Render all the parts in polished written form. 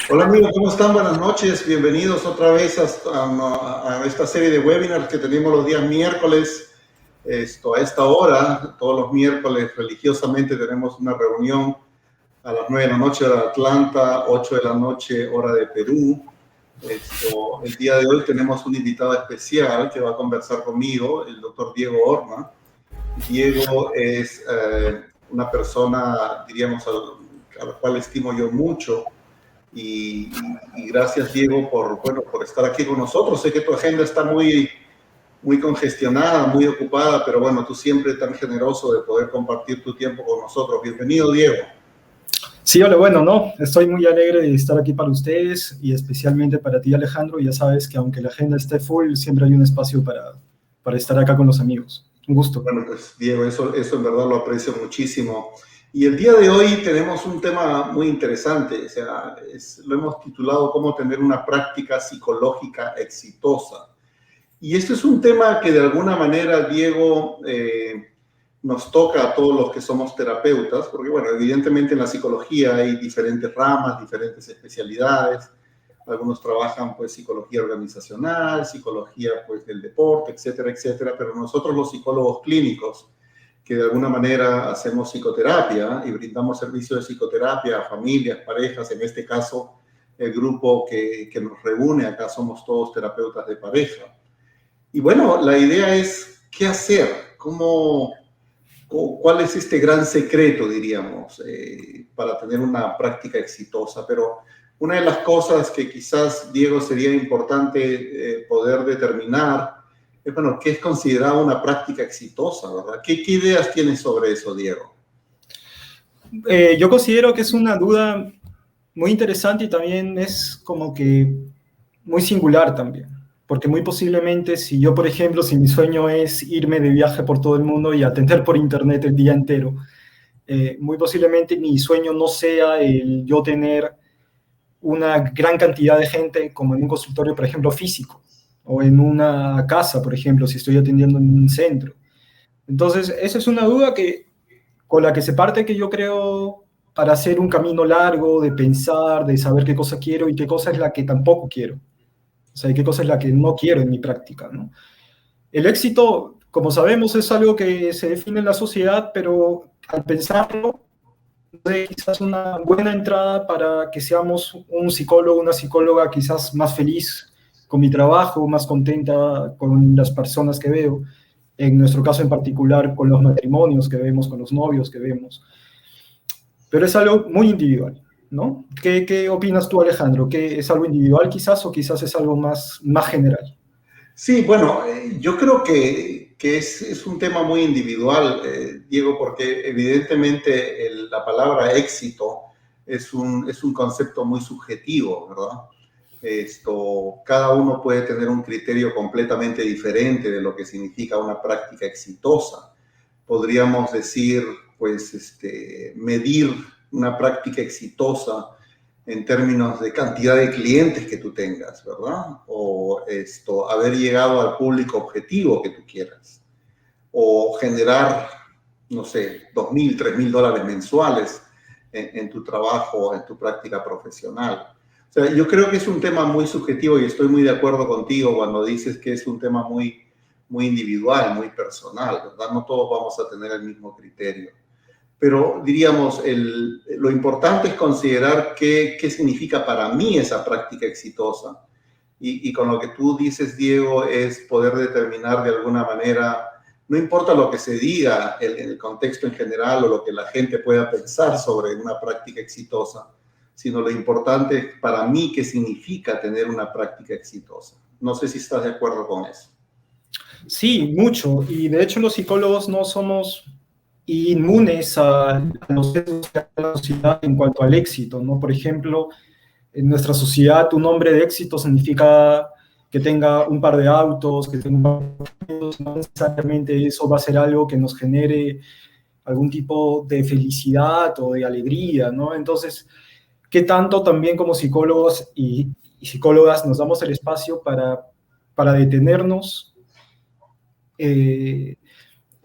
Hola amigos, ¿cómo están? Buenas noches, bienvenidos otra vez a esta serie de webinars que tenemos los días miércoles, a esta hora, todos los miércoles religiosamente tenemos una reunión a las 9 de la noche hora de Atlanta, 8 de la noche hora de Perú. El día de hoy tenemos un invitado especial que va a conversar conmigo, el doctor Diego Horna. Diego es una persona, diríamos, a la cual estimo yo mucho. Y gracias, Diego, por estar aquí con nosotros. Sé que tu agenda está muy congestionada, muy ocupada, pero bueno, tú siempre tan generoso de poder compartir tu tiempo con nosotros. Bienvenido, Diego. Sí, hola, bueno, no, estoy muy alegre de estar aquí para ustedes y especialmente para ti, Alejandro. Ya sabes que aunque la agenda esté full, siempre hay un espacio para estar acá con los amigos. Un gusto. Bueno, pues Diego, eso en verdad lo aprecio muchísimo. Y el día de hoy tenemos un tema muy interesante, o sea, lo hemos titulado ¿Cómo tener una práctica psicológica exitosa? Y este es un tema que de alguna manera, Diego, nos toca a todos los que somos terapeutas, porque bueno, evidentemente en la psicología hay diferentes ramas, diferentes especialidades. Algunos trabajan pues psicología organizacional, psicología pues del deporte, etcétera, etcétera. Pero nosotros los psicólogos clínicos, que de alguna manera hacemos psicoterapia y brindamos servicio de psicoterapia a familias, parejas, en este caso el grupo que nos reúne acá somos todos terapeutas de pareja. Y bueno, la idea es, ¿qué hacer? ¿Cuál es este gran secreto, diríamos, para tener una práctica exitosa? Pero una de las cosas que quizás, Diego, sería importante poder determinar es, bueno, ¿qué es considerado una práctica exitosa, verdad? ¿Qué ideas tienes sobre eso, Diego? Yo considero que es una duda muy interesante y también es como que muy singular también. Porque muy posiblemente si yo, por ejemplo, si mi sueño es irme de viaje por todo el mundo y atender por internet el día entero, muy posiblemente mi sueño no sea el yo tener una gran cantidad de gente como en un consultorio, por ejemplo, físico, o en una casa, por ejemplo, si estoy atendiendo en un centro. Entonces, esa es una duda con la que se parte, que yo creo, para hacer un camino largo, de pensar, de saber qué cosa quiero y qué cosa es la que tampoco quiero. O sea, qué cosa es la que no quiero en mi práctica, ¿no? El éxito, como sabemos, es algo que se define en la sociedad, pero al pensarlo, quizás una buena entrada para que seamos un psicólogo, una psicóloga quizás más feliz con mi trabajo, más contenta con las personas que veo, en nuestro caso en particular con los matrimonios que vemos, con los novios que vemos. Pero es algo muy individual, ¿no? ¿Qué opinas tú, Alejandro? ¿Que es algo individual quizás o quizás es algo más general? Sí, bueno, yo creo que es un tema muy individual, Diego, porque evidentemente la palabra éxito es un concepto muy subjetivo, ¿verdad? Cada uno puede tener un criterio completamente diferente de lo que significa una práctica exitosa. Podríamos decir, pues, medir una práctica exitosa en términos de cantidad de clientes que tú tengas, ¿verdad? O haber llegado al público objetivo que tú quieras. O generar, no sé, $2,000, $3,000 mensuales en tu trabajo, en tu práctica profesional. O sea, yo creo que es un tema muy subjetivo y estoy muy de acuerdo contigo cuando dices que es un tema muy individual, muy personal, ¿verdad? No todos vamos a tener el mismo criterio. Pero diríamos, lo importante es considerar qué significa para mí esa práctica exitosa. Y con lo que tú dices, Diego, es poder determinar de alguna manera, no importa lo que se diga en el contexto en general o lo que la gente pueda pensar sobre una práctica exitosa, sino lo importante es para mí qué significa tener una práctica exitosa. No sé si estás de acuerdo con eso. Sí, mucho. Y de hecho los psicólogos no somos inmunes a los sesgos de la sociedad en cuanto al éxito, ¿no? Por ejemplo, en nuestra sociedad un hombre de éxito significa que tenga un par de autos, que tenga un par de autos, no necesariamente eso va a ser algo que nos genere algún tipo de felicidad o de alegría, ¿no? Entonces, ¿qué tanto también como psicólogos y psicólogas nos damos el espacio para detenernos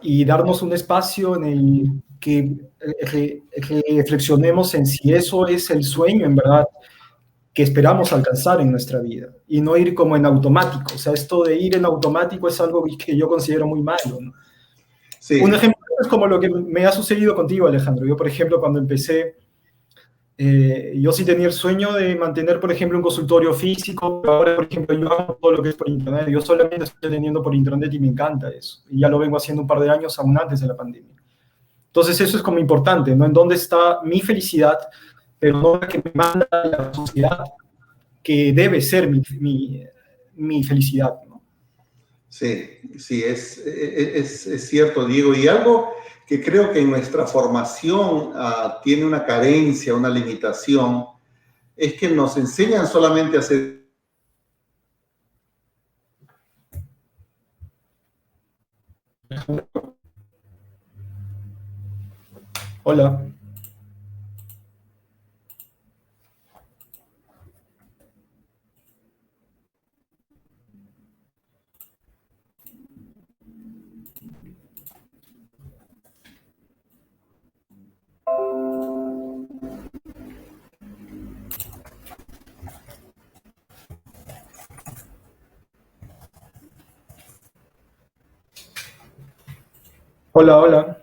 y darnos un espacio en el que reflexionemos en si eso es el sueño, en verdad, que esperamos alcanzar en nuestra vida y no ir como en automático. O sea, esto de ir en automático es algo que yo considero muy malo, ¿no? Sí. Un ejemplo es como lo que me ha sucedido contigo, Alejandro. Yo, por ejemplo, cuando empecé, yo sí tenía el sueño de mantener, por ejemplo, un consultorio físico, pero ahora, por ejemplo, yo hago todo lo que es por internet. Yo solamente estoy teniendo por internet y me encanta eso. Y ya lo vengo haciendo un par de años, aún antes de la pandemia. Entonces, eso es como importante, ¿no? En dónde está mi felicidad, pero no la que me manda la sociedad, que debe ser mi felicidad, ¿no? Sí, sí, es cierto, Diego. Y algo que creo que en nuestra formación tiene una carencia, una limitación, es que nos enseñan solamente a hacer... Hola. Hola, hola.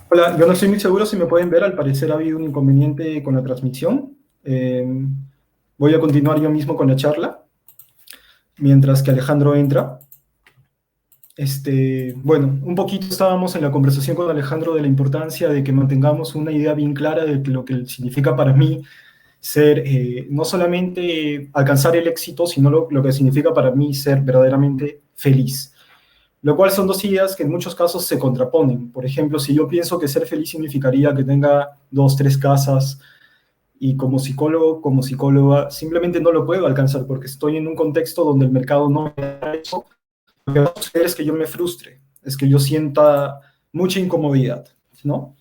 Hola, yo no estoy muy seguro si me pueden ver, al parecer ha habido un inconveniente con la transmisión. Voy a continuar yo mismo con la charla, mientras que Alejandro entra. Bueno, un poquito estábamos en la conversación con Alejandro de la importancia de que mantengamos una idea bien clara de lo que significa para mí ser, no solamente alcanzar el éxito, sino lo que significa para mí ser verdaderamente feliz. Lo cual son dos ideas que en muchos casos se contraponen. Por ejemplo, si yo pienso que ser feliz significaría que tenga 2, 3 casas y como psicólogo, como psicóloga, simplemente no lo puedo alcanzar porque estoy en un contexto donde el mercado no me da eso. Lo que va a suceder es que yo me frustre, es que yo sienta mucha incomodidad, ¿no?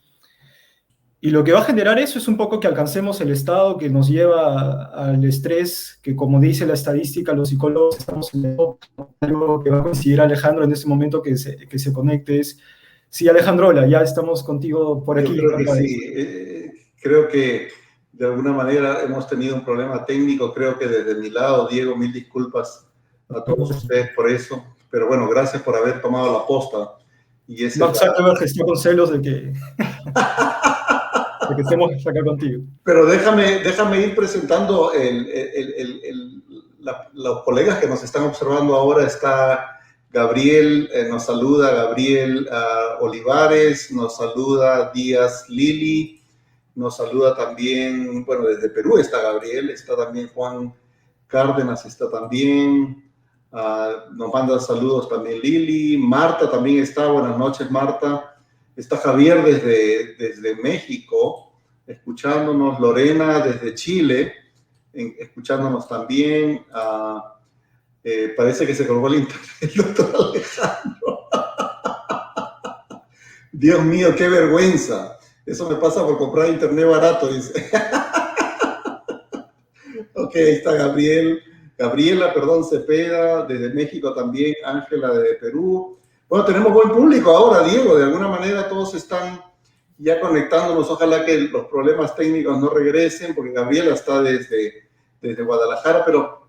Y lo que va a generar eso es un poco que alcancemos el estado que nos lleva al estrés, que como dice la estadística, los psicólogos estamos en el top, ¿no? Algo que va a coincidir Alejandro en este momento que se conecte es, sí, Alejandro, hola, ya estamos contigo por Yo aquí. creo que sí. Creo que de alguna manera hemos tenido un problema técnico. Creo que desde mi lado, Diego, mil disculpas a todos ustedes por eso. Pero bueno, gracias por haber tomado la posta. Y esa es Mark Zuckerberg está con celos de que estemos acá contigo. Pero déjame ir presentando los colegas que nos están observando ahora. Está Gabriel, nos saluda Gabriel Olivares, nos saluda Díaz Lili, nos saluda también, bueno, desde Perú está Gabriel, está también Juan Cárdenas, está también, nos manda saludos también Lili, Marta también está, buenas noches Marta, está Javier desde México, escuchándonos, Lorena desde Chile, escuchándonos también. Parece que se colgó el internet el doctor Alejandro. Dios mío, qué vergüenza. Eso me pasa por comprar internet barato, dice. Ok, ahí está Gabriela, perdón, Cepeda, desde México también, Ángela de Perú. Bueno, tenemos buen público ahora, Diego, de alguna manera todos están ya conectándonos, ojalá que los problemas técnicos no regresen, porque Gabriela está desde Guadalajara, pero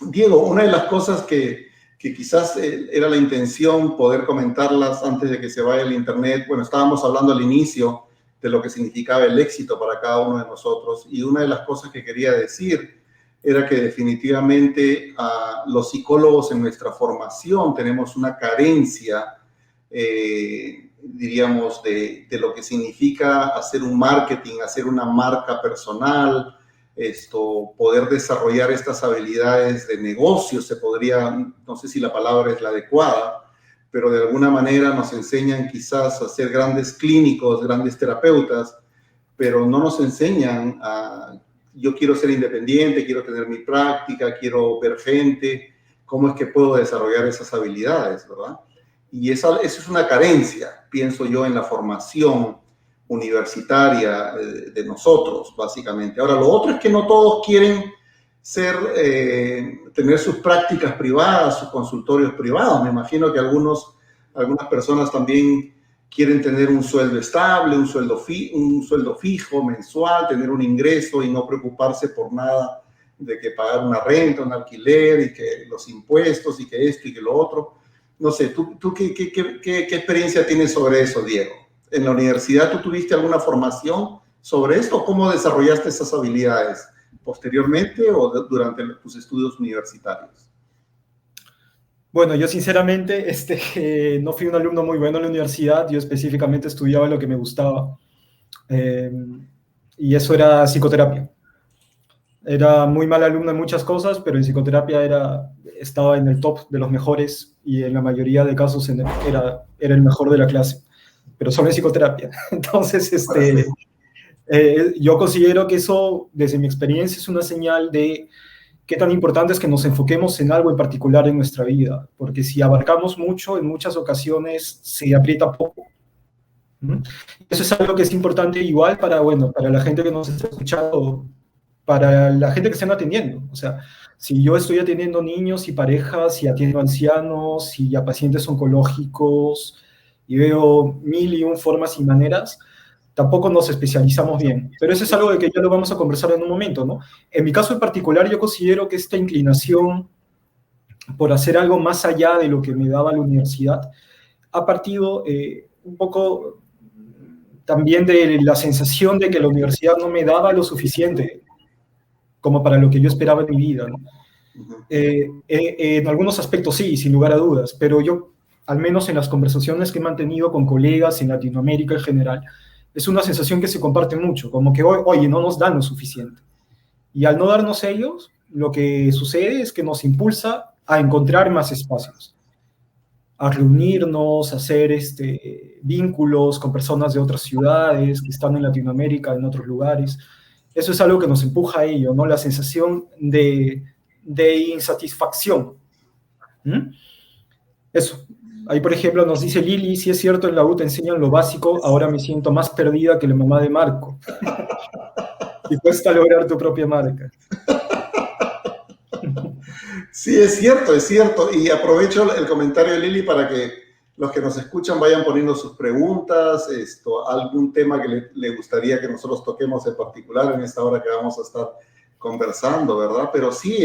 Diego, una de las cosas que quizás era la intención poder comentarlas antes de que se vaya el internet, bueno, estábamos hablando al inicio de lo que significaba el éxito para cada uno de nosotros, y una de las cosas que quería decir era que definitivamente los psicólogos en nuestra formación tenemos una carencia, diríamos, de lo que significa hacer un marketing, hacer una marca personal, poder desarrollar estas habilidades de negocio, se podría, no sé si la palabra es la adecuada, pero de alguna manera nos enseñan quizás a ser grandes clínicos, grandes terapeutas, pero no nos enseñan a, yo quiero ser independiente, quiero tener mi práctica, quiero ver gente, cómo es que puedo desarrollar esas habilidades, ¿verdad? Y eso es una carencia, pienso yo, en la formación universitaria de nosotros, básicamente. Ahora, lo otro es que no todos quieren tener sus prácticas privadas, sus consultorios privados. Me imagino que algunas personas también quieren tener un sueldo estable, un sueldo fijo, mensual, tener un ingreso y no preocuparse por nada de que pagar una renta, un alquiler y que los impuestos y que esto y que lo otro. No sé, ¿tú qué experiencia tienes sobre eso, Diego? ¿En la universidad tú tuviste alguna formación sobre esto? ¿Cómo desarrollaste esas habilidades posteriormente o durante tus estudios universitarios? Bueno, yo sinceramente no fui un alumno muy bueno en la universidad. Yo específicamente estudiaba lo que me gustaba. Y eso era psicoterapia. Era muy mal alumno en muchas cosas, pero en psicoterapia estaba en el top de los mejores y en la mayoría de casos era el mejor de la clase, pero solo en psicoterapia. Entonces, yo considero que eso, desde mi experiencia, es una señal de qué tan importante es que nos enfoquemos en algo en particular en nuestra vida, porque si abarcamos mucho, en muchas ocasiones se aprieta poco. Eso es algo que es importante igual para la gente que nos está escuchando, para la gente que estén atendiendo. O sea, si yo estoy atendiendo niños y parejas, y atiendo ancianos, y a pacientes oncológicos, y veo mil y un formas y maneras, tampoco nos especializamos bien. Pero eso es algo de que ya lo vamos a conversar en un momento, ¿no? En mi caso en particular, yo considero que esta inclinación por hacer algo más allá de lo que me daba la universidad ha partido un poco también de la sensación de que la universidad no me daba lo suficiente como para lo que yo esperaba en mi vida, ¿no? En algunos aspectos sí, sin lugar a dudas, pero yo, al menos en las conversaciones que he mantenido con colegas en Latinoamérica en general, es una sensación que se comparte mucho, como que, oye, no nos dan lo suficiente. Y al no darnos ellos, lo que sucede es que nos impulsa a encontrar más espacios, a reunirnos, a hacer vínculos con personas de otras ciudades que están en Latinoamérica, en otros lugares. Eso es algo que nos empuja a ello, ¿no? La sensación de insatisfacción. Eso. Ahí, por ejemplo, nos dice Lili, si es cierto, en la U te enseñan lo básico, ahora me siento más perdida que la mamá de Marco. Y cuesta lograr tu propia marca. Sí, es cierto. Y aprovecho el comentario de Lili para que los que nos escuchan vayan poniendo sus preguntas, algún tema que le gustaría que nosotros toquemos en particular en esta hora que vamos a estar conversando, ¿verdad? Pero sí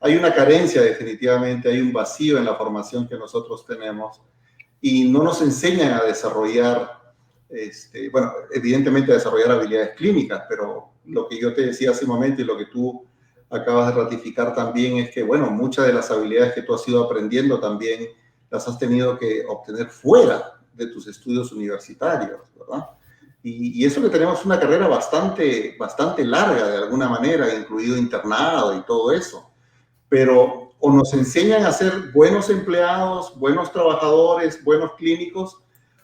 hay una carencia definitivamente, hay un vacío en la formación que nosotros tenemos y no nos enseñan a desarrollar, bueno, evidentemente a desarrollar habilidades clínicas, pero lo que yo te decía hace un momento y lo que tú acabas de ratificar también es que, bueno, muchas de las habilidades que tú has ido aprendiendo también las has tenido que obtener fuera de tus estudios universitarios, ¿verdad? Y eso que tenemos una carrera bastante larga de alguna manera, incluido internado y todo eso. Pero o nos enseñan a ser buenos empleados, buenos trabajadores, buenos clínicos,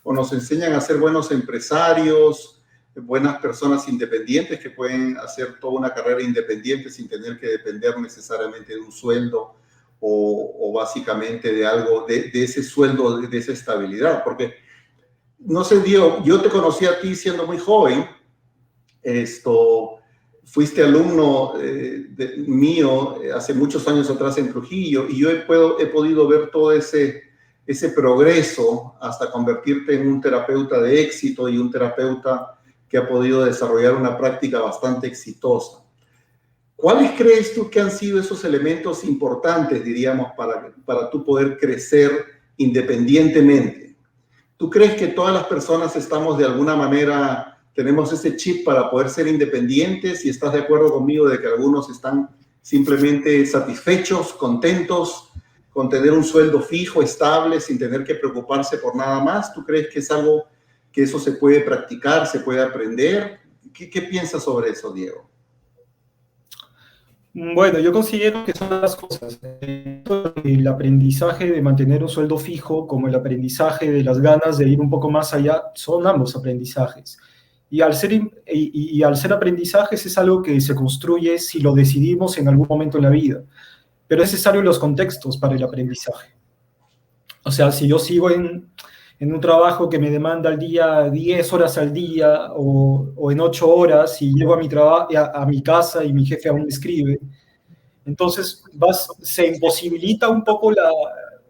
o nos enseñan a ser buenos empresarios, buenas personas independientes que pueden hacer toda una carrera independiente sin tener que depender necesariamente de un sueldo o básicamente de algo, de ese sueldo, de esa estabilidad. Porque, no sé, Diego, yo te conocí a ti siendo muy joven, fuiste alumno mío hace muchos años atrás en Trujillo y yo he podido ver todo ese progreso hasta convertirte en un terapeuta de éxito y un terapeuta que ha podido desarrollar una práctica bastante exitosa. ¿Cuáles crees tú que han sido esos elementos importantes, diríamos, para tú poder crecer independientemente? ¿Tú crees que todas las personas estamos de alguna manera, tenemos ese chip para poder ser independientes y estás de acuerdo conmigo de que algunos están simplemente satisfechos, contentos con tener un sueldo fijo, estable, sin tener que preocuparse por nada más? ¿Tú crees que es algo que eso se puede practicar, se puede aprender? ¿Qué piensas sobre eso, Diego? Bueno, yo considero que son las cosas. El aprendizaje de mantener un sueldo fijo, como el aprendizaje de las ganas de ir un poco más allá, son ambos aprendizajes. Y al ser aprendizajes es algo que se construye si lo decidimos en algún momento en la vida, pero es necesario los contextos para el aprendizaje. O sea, si yo sigo en un trabajo que me demanda al día 10 horas al día o en 8 horas y llego a mi casa y mi jefe aún me escribe, entonces se imposibilita un poco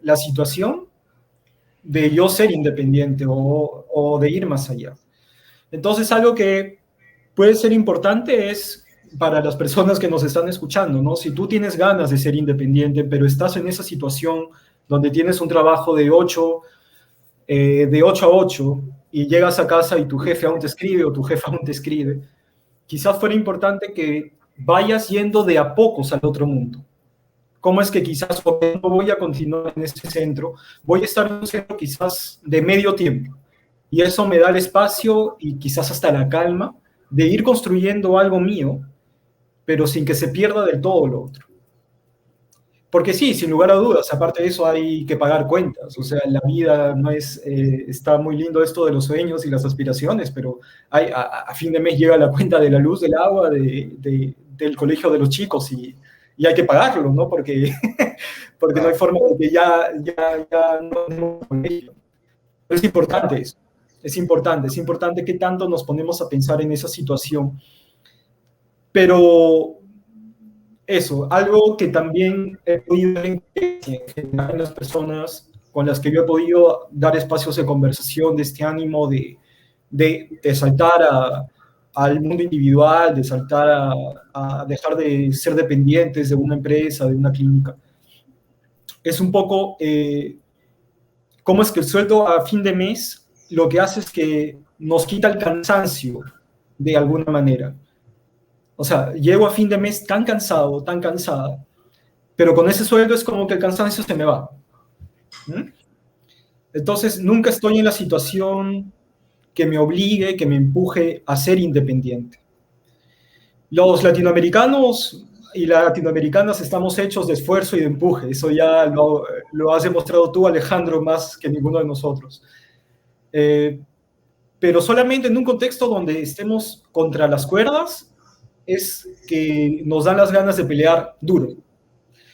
la situación de yo ser independiente o de ir más allá. Entonces, algo que puede ser importante es para las personas que nos están escuchando, ¿no? Si tú tienes ganas de ser independiente, pero estás en esa situación donde tienes un trabajo de 8 a 8 y llegas a casa y tu jefe aún te escribe o tu jefa aún te escribe, quizás fuera importante que vayas yendo de a pocos al otro mundo. ¿Cómo es que quizás no voy a continuar en este centro? Voy a estar en un centro quizás de medio tiempo. Y eso me da el espacio y quizás hasta la calma de ir construyendo algo mío, pero sin que se pierda del todo lo otro. Porque sí, sin lugar a dudas, aparte de eso hay que pagar cuentas. O sea, la vida no es, está muy lindo esto de los sueños y las aspiraciones, pero a fin de mes llega la cuenta de la luz, del agua, del colegio de los chicos y hay que pagarlo, ¿no? Porque, porque no hay forma de que ya no tenemos colegio. Es importante eso, es importante que tanto nos ponemos a pensar en esa situación. Pero eso, algo que también he podido ver en las personas con las que yo he podido dar espacios de conversación, de este ánimo de saltar al mundo individual, de saltar a dejar de ser dependientes de una empresa, de una clínica. Es un poco cómo es que el sueldo a fin de mes lo que hace es que nos quita el cansancio de alguna manera. O sea, llego a fin de mes tan cansado, tan cansada, pero con ese sueldo es como que el cansancio se me va. ¿Mm? Entonces, nunca estoy en la situación que me obligue, que me empuje a ser independiente. Los latinoamericanos y las latinoamericanas estamos hechos de esfuerzo y de empuje. Eso ya lo has demostrado tú, Alejandro, más que ninguno de nosotros. Pero solamente en un contexto donde estemos contra las cuerdas es que nos dan las ganas de pelear duro.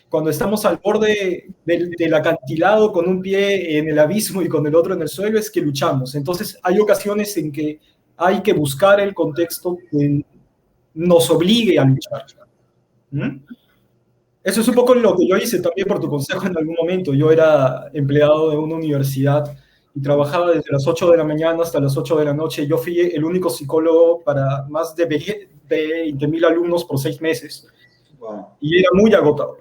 Cuando estamos al borde del acantilado con un pie en el abismo y con el otro en el suelo es que luchamos. Entonces hay ocasiones en que hay que buscar el contexto que nos obligue a luchar. ¿Mm? Eso es un poco lo que yo hice también por tu consejo en algún momento. Yo era empleado de una universidad y trabajaba desde las 8 de la mañana hasta las 8 de la noche. Yo fui el único psicólogo para más de 20.000 alumnos por 6 meses. Wow. Y era muy agotador.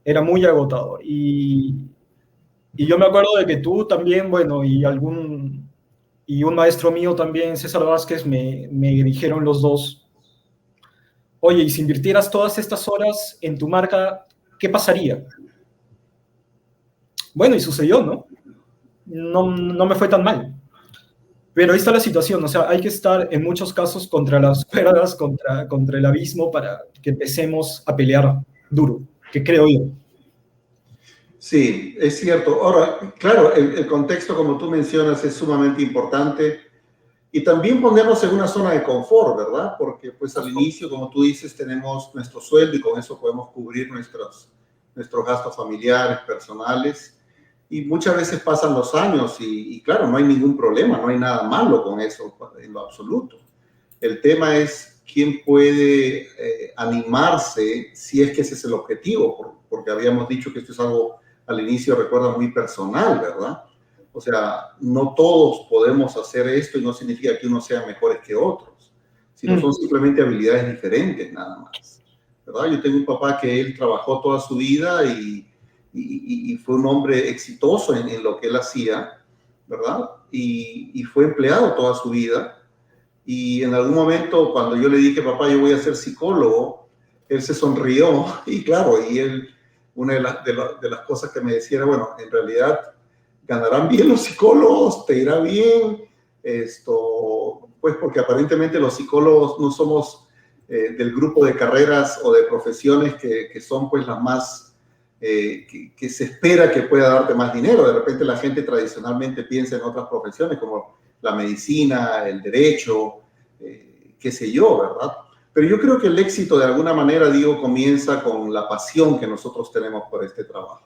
Era muy agotador. Y yo me acuerdo de que tú también, bueno, y un maestro mío también, César Vázquez, me dijeron los dos, oye, y si invirtieras todas estas horas en tu marca, ¿qué pasaría? Bueno, y sucedió, ¿no? No me fue tan mal. Pero ahí está la situación, o sea, hay que estar en muchos casos contra las cuerdas, contra el abismo para que empecemos a pelear duro, que creo yo. Sí, es cierto. Ahora, claro, el contexto, como tú mencionas, es sumamente importante. Y también ponernos en una zona de confort, ¿verdad? Porque pues al inicio, como tú dices, tenemos nuestro sueldo y con eso podemos cubrir nuestros gastos familiares, personales. Y muchas veces pasan los años y claro, no hay ningún problema, no hay nada malo con eso en lo absoluto. El tema es quién puede animarse si es que ese es el objetivo, porque habíamos dicho que esto es algo al inicio, recuerda, muy personal, ¿verdad? O sea, no todos podemos hacer esto y no significa que unos sean mejores que otros, sino son simplemente habilidades diferentes nada más, ¿verdad? Yo tengo un papá que él trabajó toda su vida y fue un hombre exitoso en lo que él hacía, ¿verdad? Y fue empleado toda su vida. Y en algún momento, cuando yo le dije, papá, yo voy a ser psicólogo, él se sonrió y claro, y él, una de las cosas que me decía era, bueno, en realidad ganarán bien los psicólogos, te irá bien, pues porque aparentemente los psicólogos no somos del grupo de carreras o de profesiones que son pues las más, que se espera que pueda darte más dinero. De repente la gente tradicionalmente piensa en otras profesiones como la medicina, el derecho, qué sé yo, ¿verdad? Pero yo creo que el éxito de alguna manera, digo, comienza con la pasión que nosotros tenemos por este trabajo.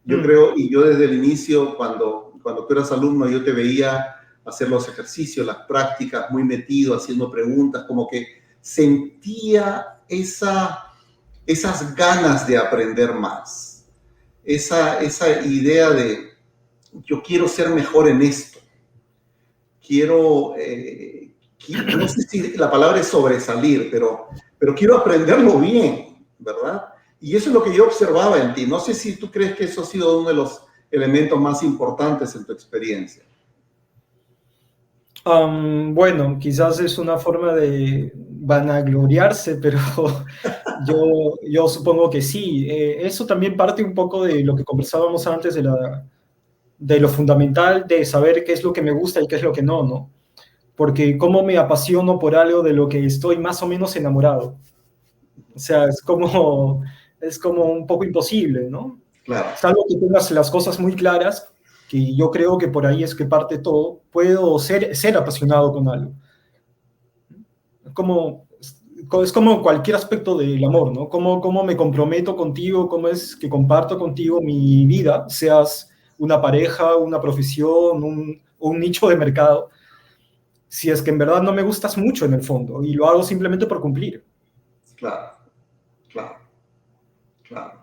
Yo creo, y yo desde el inicio, cuando tú eras alumno, yo te veía hacer los ejercicios, las prácticas, muy metido, haciendo preguntas, como que sentía esas ganas de aprender más, esa idea de yo quiero ser mejor en esto, no sé si la palabra es sobresalir, pero quiero aprenderlo bien, ¿verdad? Y eso es lo que yo observaba en ti. No sé si tú crees que eso ha sido uno de los elementos más importantes en tu experiencia. Bueno, quizás es una forma de vanagloriarse, pero yo supongo que sí. Eso también parte un poco de lo que conversábamos antes de lo fundamental de saber qué es lo que me gusta y qué es lo que no, ¿no? Porque cómo me apasiono por algo de lo que estoy más o menos enamorado. O sea, es como un poco imposible, ¿no? Claro, Salvo que tengas las cosas muy claras, que yo creo que por ahí es que parte todo, puedo ser apasionado con algo. Como, es como cualquier aspecto del amor, ¿no? Cómo me comprometo contigo, cómo es que comparto contigo mi vida, seas una pareja, una profesión, un nicho de mercado, si es que en verdad no me gustas mucho en el fondo y lo hago simplemente por cumplir. claro, claro, claro.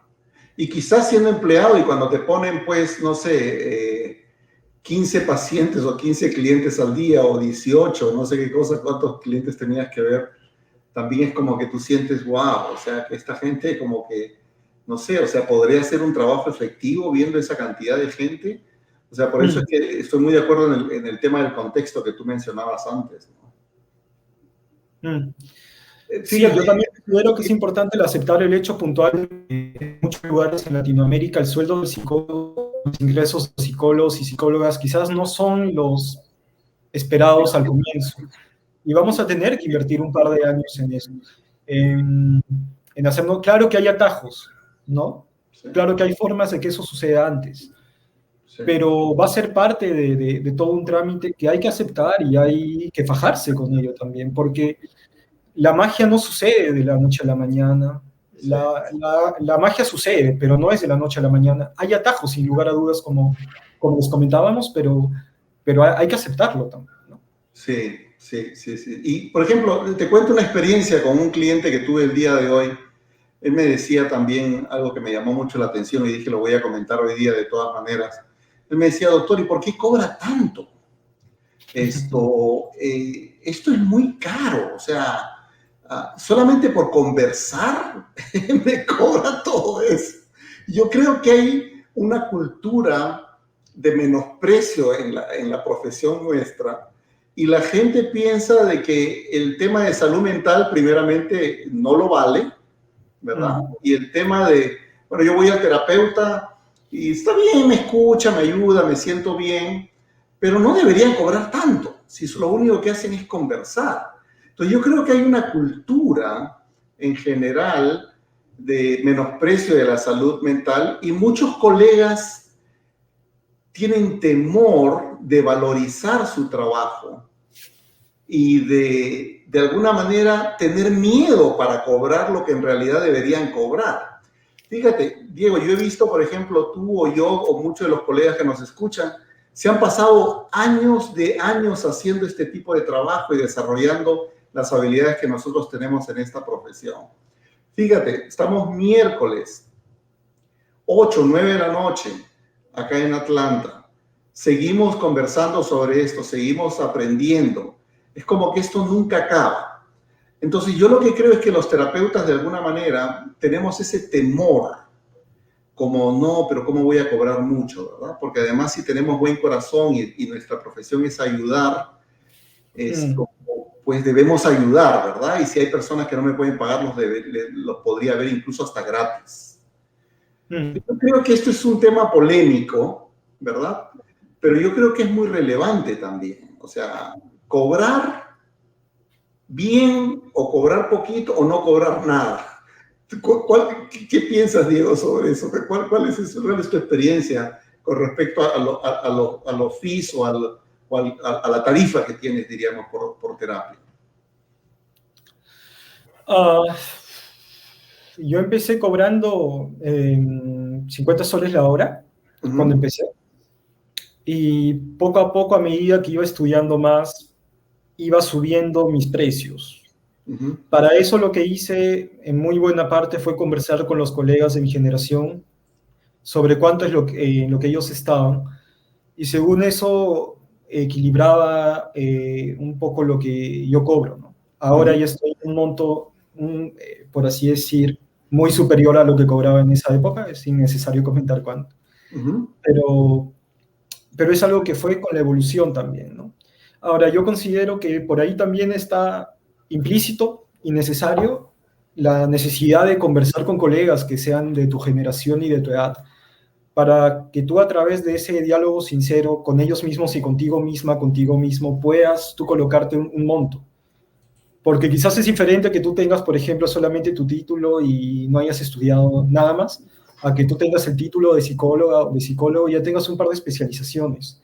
Y quizás siendo empleado y cuando te ponen, pues, no sé, 15 pacientes o 15 clientes al día o 18, no sé qué cosa, cuántos clientes tenías que ver, también es como que tú sientes, wow, o sea, que esta gente como que, no sé, o sea, podría hacer un trabajo efectivo viendo esa cantidad de gente. O sea, por eso es que estoy muy de acuerdo en el tema del contexto que tú mencionabas antes, Mm. Mm. ¿no? Sí, yo Fíjate, también considero que es importante el aceptar el hecho puntual que en muchos lugares en Latinoamérica el sueldo del psicólogo, los ingresos de psicólogos y psicólogas quizás no son los esperados al comienzo. Y vamos a tener que invertir un par de años en eso. En, en hacernos, claro que hay atajos, ¿no? sí, Claro que hay formas de que eso suceda antes, sí, pero va a ser parte de todo un trámite que hay que aceptar y hay que fajarse con ello también, porque la magia no sucede de la noche a la mañana. sí. La magia sucede, pero no es de la noche a la mañana. Hay atajos, sin lugar a dudas, como les comentábamos, pero hay que aceptarlo también, ¿no? Sí, sí, sí, sí. Y, por ejemplo, te cuento una experiencia con un cliente que tuve el día de hoy. Él me decía también algo que me llamó mucho la atención y dije, lo voy a comentar hoy día de todas maneras. Él me decía, doctor, ¿y por qué cobra tanto? Esto es muy caro, o sea, solamente por conversar me cobra todo eso. Yo creo que hay una cultura de menosprecio en la profesión nuestra y la gente piensa de que el tema de salud mental primeramente no lo vale, ¿verdad? Y el tema de, bueno, yo voy al terapeuta y está bien, me escucha, me ayuda, me siento bien, pero no deberían cobrar tanto si lo único que hacen es conversar. Entonces yo creo que hay una cultura en general de menosprecio de la salud mental y muchos colegas tienen temor de valorizar su trabajo y de alguna manera tener miedo para cobrar lo que en realidad deberían cobrar. Fíjate, Diego, yo he visto, por ejemplo, tú o yo o muchos de los colegas que nos escuchan, se han pasado años de años haciendo este tipo de trabajo y desarrollando las habilidades que nosotros tenemos en esta profesión. Fíjate, estamos miércoles, 8, 9 de la noche, acá en Atlanta. Seguimos conversando sobre esto, seguimos aprendiendo. Es como que esto nunca acaba. Entonces yo lo que creo es que los terapeutas de alguna manera tenemos ese temor, como no, pero ¿cómo voy a cobrar mucho, verdad? Porque además si tenemos buen corazón y nuestra profesión es ayudar, pues debemos ayudar, ¿verdad? Y si hay personas que no me pueden pagar, los podría ver incluso hasta gratis. Yo creo que esto es un tema polémico, ¿verdad? Pero yo creo que es muy relevante también. O sea, cobrar bien o cobrar poquito o no cobrar nada. ¿Qué piensas, Diego, sobre eso? ¿Cuál es tu experiencia con respecto a los fees o a la tarifa que tienes, diríamos, por terapia? Yo empecé cobrando 50 soles la hora cuando empecé. Y poco a poco, a medida que iba estudiando más, iba subiendo mis precios. Para eso lo que hice en muy buena parte fue conversar con los colegas de mi generación sobre cuánto es lo que ellos estaban. Y según eso equilibraba un poco lo que yo cobro, ¿no? Ahora ya estoy en un monto, por así decir, muy superior a lo que cobraba en esa época, es innecesario comentar cuánto. Pero es algo que fue con la evolución también, ¿no? Ahora, yo considero que por ahí también está implícito y necesario la necesidad de conversar con colegas que sean de tu generación y de tu edad, para que tú a través de ese diálogo sincero con ellos mismos y contigo misma, contigo mismo, puedas tú colocarte un monto. Porque quizás es diferente que tú tengas, por ejemplo, solamente tu título y no hayas estudiado nada más, a que tú tengas el título de psicóloga o de psicólogo y ya tengas un par de especializaciones.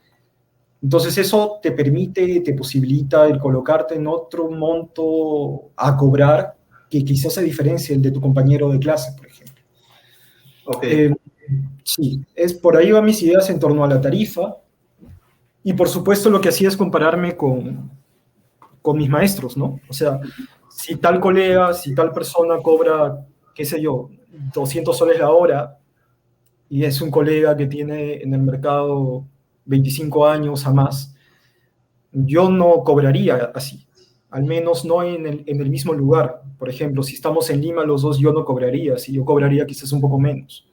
Entonces eso te permite, te posibilita el colocarte en otro monto a cobrar que quizás se diferencie el de tu compañero de clase, por ejemplo. Sí, por ahí van mis ideas en torno a la tarifa y por supuesto lo que hacía es compararme con mis maestros, ¿no? O sea, si tal colega, si tal persona cobra, qué sé yo, 200 soles la hora y es un colega que tiene en el mercado 25 años a más, yo no cobraría así, al menos no en el mismo lugar. Por ejemplo, si estamos en Lima los dos, yo no cobraría así, yo cobraría quizás un poco menos.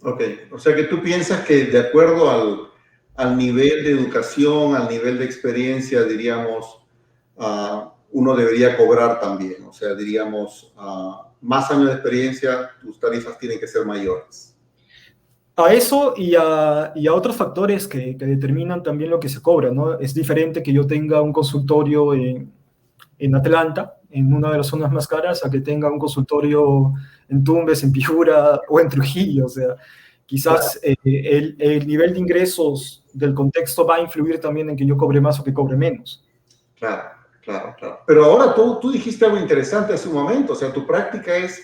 Ok, o sea que tú piensas que de acuerdo al nivel de educación, al nivel de experiencia, diríamos, uno debería cobrar también. O sea, diríamos, más años de experiencia, tus tarifas tienen que ser mayores. A eso y a otros factores que determinan también lo que se cobra, ¿no? Es diferente que yo tenga un consultorio en Atlanta, en una de las zonas más caras, a que tenga un consultorio en Tumbes, en Piura o en Trujillo. O sea, quizás el nivel de ingresos del contexto va a influir también en que yo cobre más o que cobre menos. Claro. Pero ahora tú dijiste algo interesante hace un momento, o sea, tu práctica es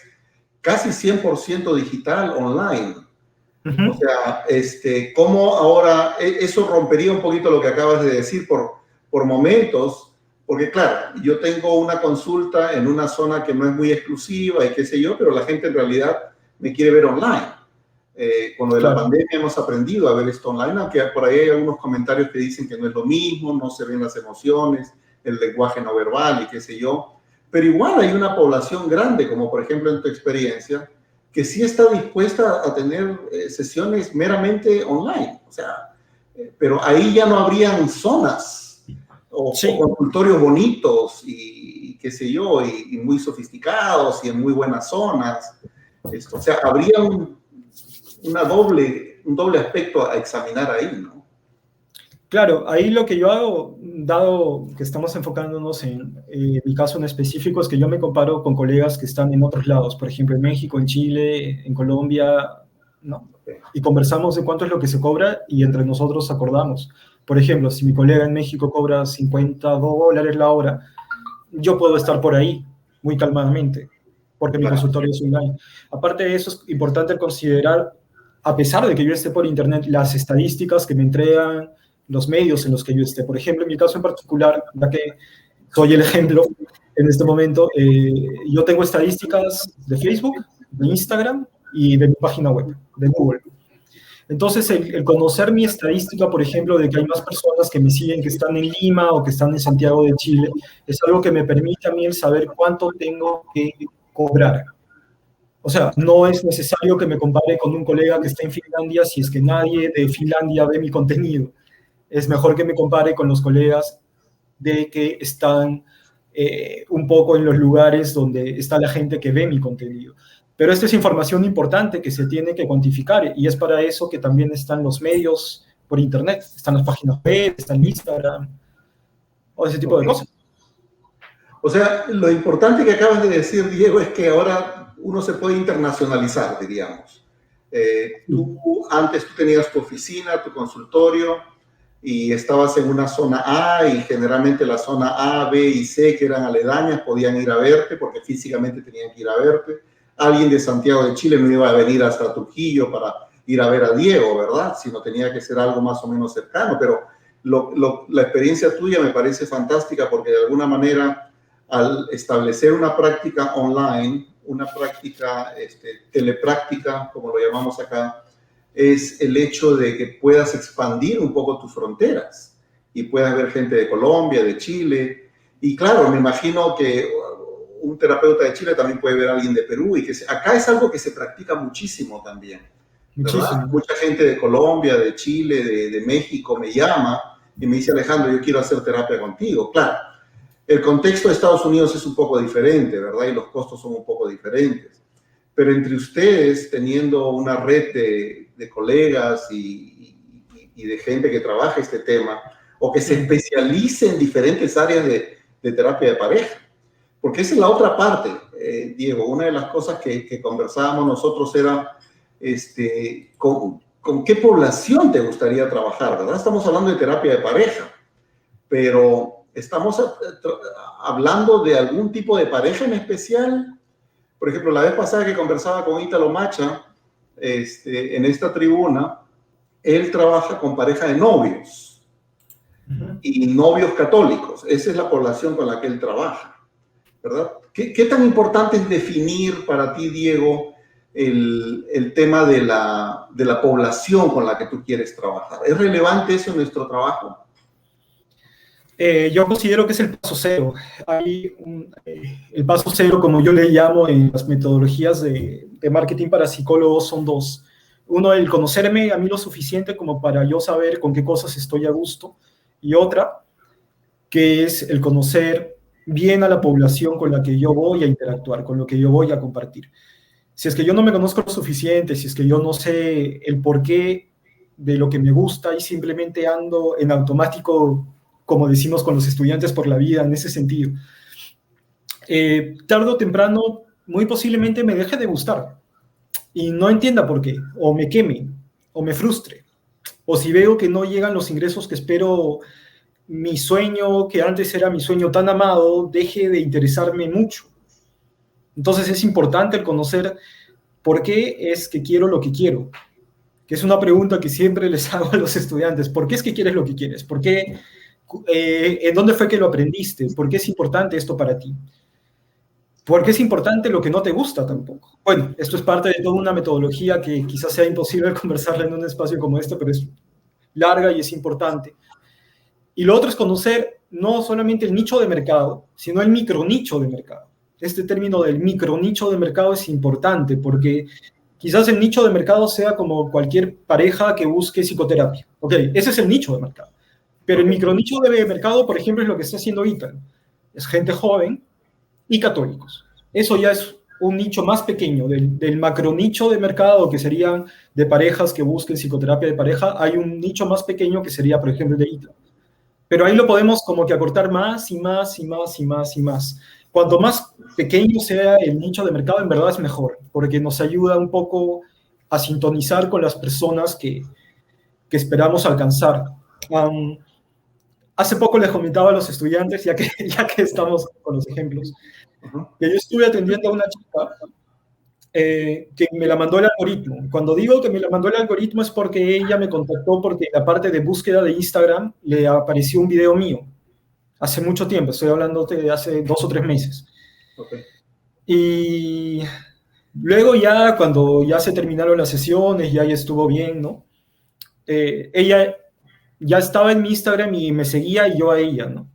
casi 100% digital, online. O sea, ¿cómo ahora eso rompería un poquito lo que acabas de decir por momentos? Porque claro, yo tengo una consulta en una zona que no es muy exclusiva y qué sé yo, pero la gente en realidad me quiere ver online. Con lo de la pandemia hemos aprendido a ver esto online, aunque por ahí hay algunos comentarios que dicen que no es lo mismo, no se ven las emociones, el lenguaje no verbal y qué sé yo. Pero igual hay una población grande, como por ejemplo en tu experiencia, que sí está dispuesta a tener sesiones meramente online. O sea, pero ahí ya no habrían zonas o consultorios bonitos y qué sé yo, y muy sofisticados y en muy buenas zonas. O sea, habría un doble aspecto a examinar ahí, ¿no? Claro, ahí lo que yo hago, dado que estamos enfocándonos en mi caso en específico, es que yo me comparo con colegas que están en otros lados, por ejemplo, en México, en Chile, en Colombia, ¿no? Y conversamos de cuánto es lo que se cobra y entre nosotros acordamos. Por ejemplo, si mi colega en México cobra $50 la hora, yo puedo estar por ahí muy calmadamente, porque mi consultorio es online. Aparte de eso, es importante considerar, a pesar de que yo esté por internet, las estadísticas que me entregan los medios en los que yo esté. Por ejemplo, en mi caso en particular, ya que soy el ejemplo en este momento, yo tengo estadísticas de Facebook, de Instagram y de mi página web, de Google. Entonces, el conocer mi estadística, por ejemplo, de que hay más personas que me siguen que están en Lima o que están en Santiago de Chile, es algo que me permite a mí el saber cuánto tengo que cobrar. O sea, no es necesario que me compare con un colega que está en Finlandia si es que nadie de Finlandia ve mi contenido. Es mejor que me compare con los colegas de que están un poco en los lugares donde está la gente que ve mi contenido. Pero esta es información importante que se tiene que cuantificar y es para eso que también están los medios por internet, están las páginas web, está en Instagram, o ese tipo de cosas. O sea, lo importante que acabas de decir, Diego, es que ahora uno se puede internacionalizar, diríamos. Antes tú tenías tu oficina, tu consultorio, y estabas en una zona A, y generalmente la zona A, B y C, que eran aledañas, podían ir a verte porque físicamente tenían que ir a verte. Alguien de Santiago de Chile no iba a venir hasta Trujillo para ir a ver a Diego, ¿verdad? Sino tenía que ser algo más o menos cercano, pero la experiencia tuya me parece fantástica porque de alguna manera al establecer una práctica online, una práctica telepráctica, como lo llamamos acá, es el hecho de que puedas expandir un poco tus fronteras y puedas ver gente de Colombia, de Chile. Y claro, me imagino que un terapeuta de Chile también puede ver a alguien de Perú. Y que acá es algo que se practica muchísimo también, ¿verdad? Muchísimo. Mucha gente de Colombia, de Chile, de México me llama y me dice, Alejandro, yo quiero hacer terapia contigo. Claro, el contexto de Estados Unidos es un poco diferente, ¿verdad? Y los costos son un poco diferentes. Pero entre ustedes, teniendo una red de colegas y de gente que trabaja este tema, o que se especialice en diferentes áreas de terapia de pareja. Porque esa es la otra parte, Diego. Una de las cosas que conversábamos nosotros era con qué población te gustaría trabajar, ¿verdad? Estamos hablando de terapia de pareja, pero estamos hablando de algún tipo de pareja en especial. Por ejemplo, la vez pasada que conversaba con Ítalo Macha, en esta tribuna, él trabaja con pareja de novios y novios católicos. Esa es la población con la que él trabaja, ¿verdad? ¿Qué tan importante es definir para ti, Diego, el tema de la población con la que tú quieres trabajar? ¿Es relevante eso en nuestro trabajo? Yo considero que es el paso cero. El paso cero, como yo le llamo en las metodologías de marketing para psicólogos, son dos. Uno, el conocerme a mí lo suficiente como para yo saber con qué cosas estoy a gusto. Y otra, que es el conocer bien a la población con la que yo voy a interactuar, con lo que yo voy a compartir. Si es que yo no me conozco lo suficiente, si es que yo no sé el porqué de lo que me gusta y simplemente ando en automático, como decimos con los estudiantes, por la vida, en ese sentido, tarde o temprano, muy posiblemente me deje de gustar y no entienda por qué, o me queme, o me frustre, o si veo que no llegan los ingresos que espero, mi sueño, que antes era mi sueño tan amado, deje de interesarme mucho. Entonces es importante el conocer por qué es que quiero lo que quiero, que es una pregunta que siempre les hago a los estudiantes. ¿Por qué es que quieres lo que quieres? ¿Por qué? ¿En dónde fue que lo aprendiste? ¿Por qué es importante esto para ti? ¿Por qué es importante lo que no te gusta tampoco? Bueno, esto es parte de toda una metodología que quizás sea imposible conversarla en un espacio como este, pero es larga y es importante. Y lo otro es conocer no solamente el nicho de mercado, sino el micronicho de mercado. Este término del micronicho de mercado es importante porque quizás el nicho de mercado sea como cualquier pareja que busque psicoterapia. Ok, ese es el nicho de mercado. Pero el micronicho de mercado, por ejemplo, es lo que está haciendo Ítalo. Es gente joven y católicos. Eso ya es un nicho más pequeño. Del macronicho de mercado, que serían de parejas que busquen psicoterapia de pareja, hay un nicho más pequeño que sería, por ejemplo, el de Ítalo. Pero ahí lo podemos como que acortar más y más y más y más y más. Cuanto más pequeño sea el nicho de mercado, en verdad es mejor, porque nos ayuda un poco a sintonizar con las personas que esperamos alcanzar. Hace poco les comentaba a los estudiantes, ya que estamos con los ejemplos, que yo estuve atendiendo a una chica que me la mandó el algoritmo. Cuando digo que me la mandó el algoritmo es porque ella me contactó porque en la parte de búsqueda de Instagram le apareció un video mío. Hace mucho tiempo, estoy hablando de hace 2 o 3 meses. Okay. Y luego ya, cuando ya se terminaron las sesiones, ya estuvo bien, ¿no? Ella ya estaba en mi Instagram y me seguía y yo a ella, ¿no?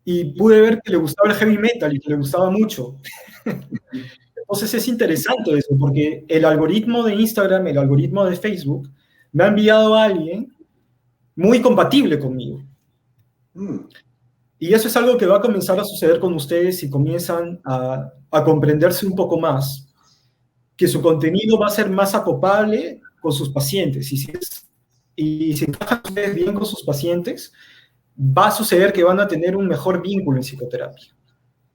Y pude ver que le gustaba el heavy metal y que le gustaba mucho. Entonces es interesante eso, porque el algoritmo de Instagram, el algoritmo de Facebook, me ha enviado a alguien muy compatible conmigo. Y eso es algo que va a comenzar a suceder con ustedes si comienzan a comprenderse un poco más, que su contenido va a ser más acoplable con sus pacientes. Y si encajan ustedes bien con sus pacientes, va a suceder que van a tener un mejor vínculo en psicoterapia.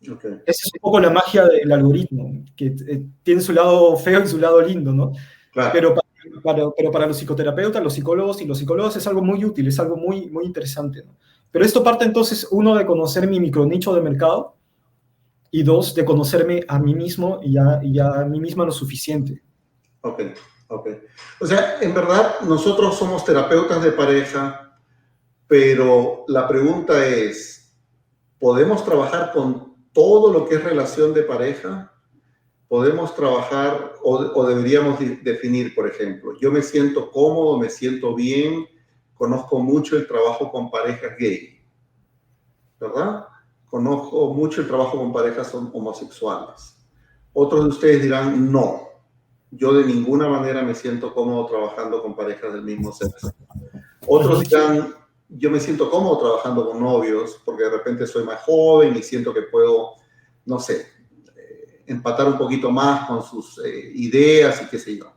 Okay. Esa es un poco la magia del algoritmo, que tiene su lado feo y su lado lindo, ¿no? Claro. Pero para los psicoterapeutas, los psicólogos y los psicólogos es algo muy útil, es algo muy, muy interesante, ¿no? Pero esto parte entonces, uno, de conocer mi micronicho de mercado, y dos, de conocerme a mí mismo y a mí misma lo suficiente. Ok, ok. O sea, en verdad, nosotros somos terapeutas de pareja, pero la pregunta es, ¿podemos trabajar con todo lo que es relación de pareja? ¿Podemos trabajar o deberíamos definir, por ejemplo, yo me siento cómodo, me siento bien, conozco mucho el trabajo con parejas gay, ¿verdad? Conozco mucho el trabajo con parejas homosexuales. Otros de ustedes dirán, no, yo de ninguna manera me siento cómodo trabajando con parejas del mismo sexo. Otros dirán, yo me siento cómodo trabajando con novios porque de repente soy más joven y siento que puedo, no sé, empatar un poquito más con sus ideas y qué sé yo.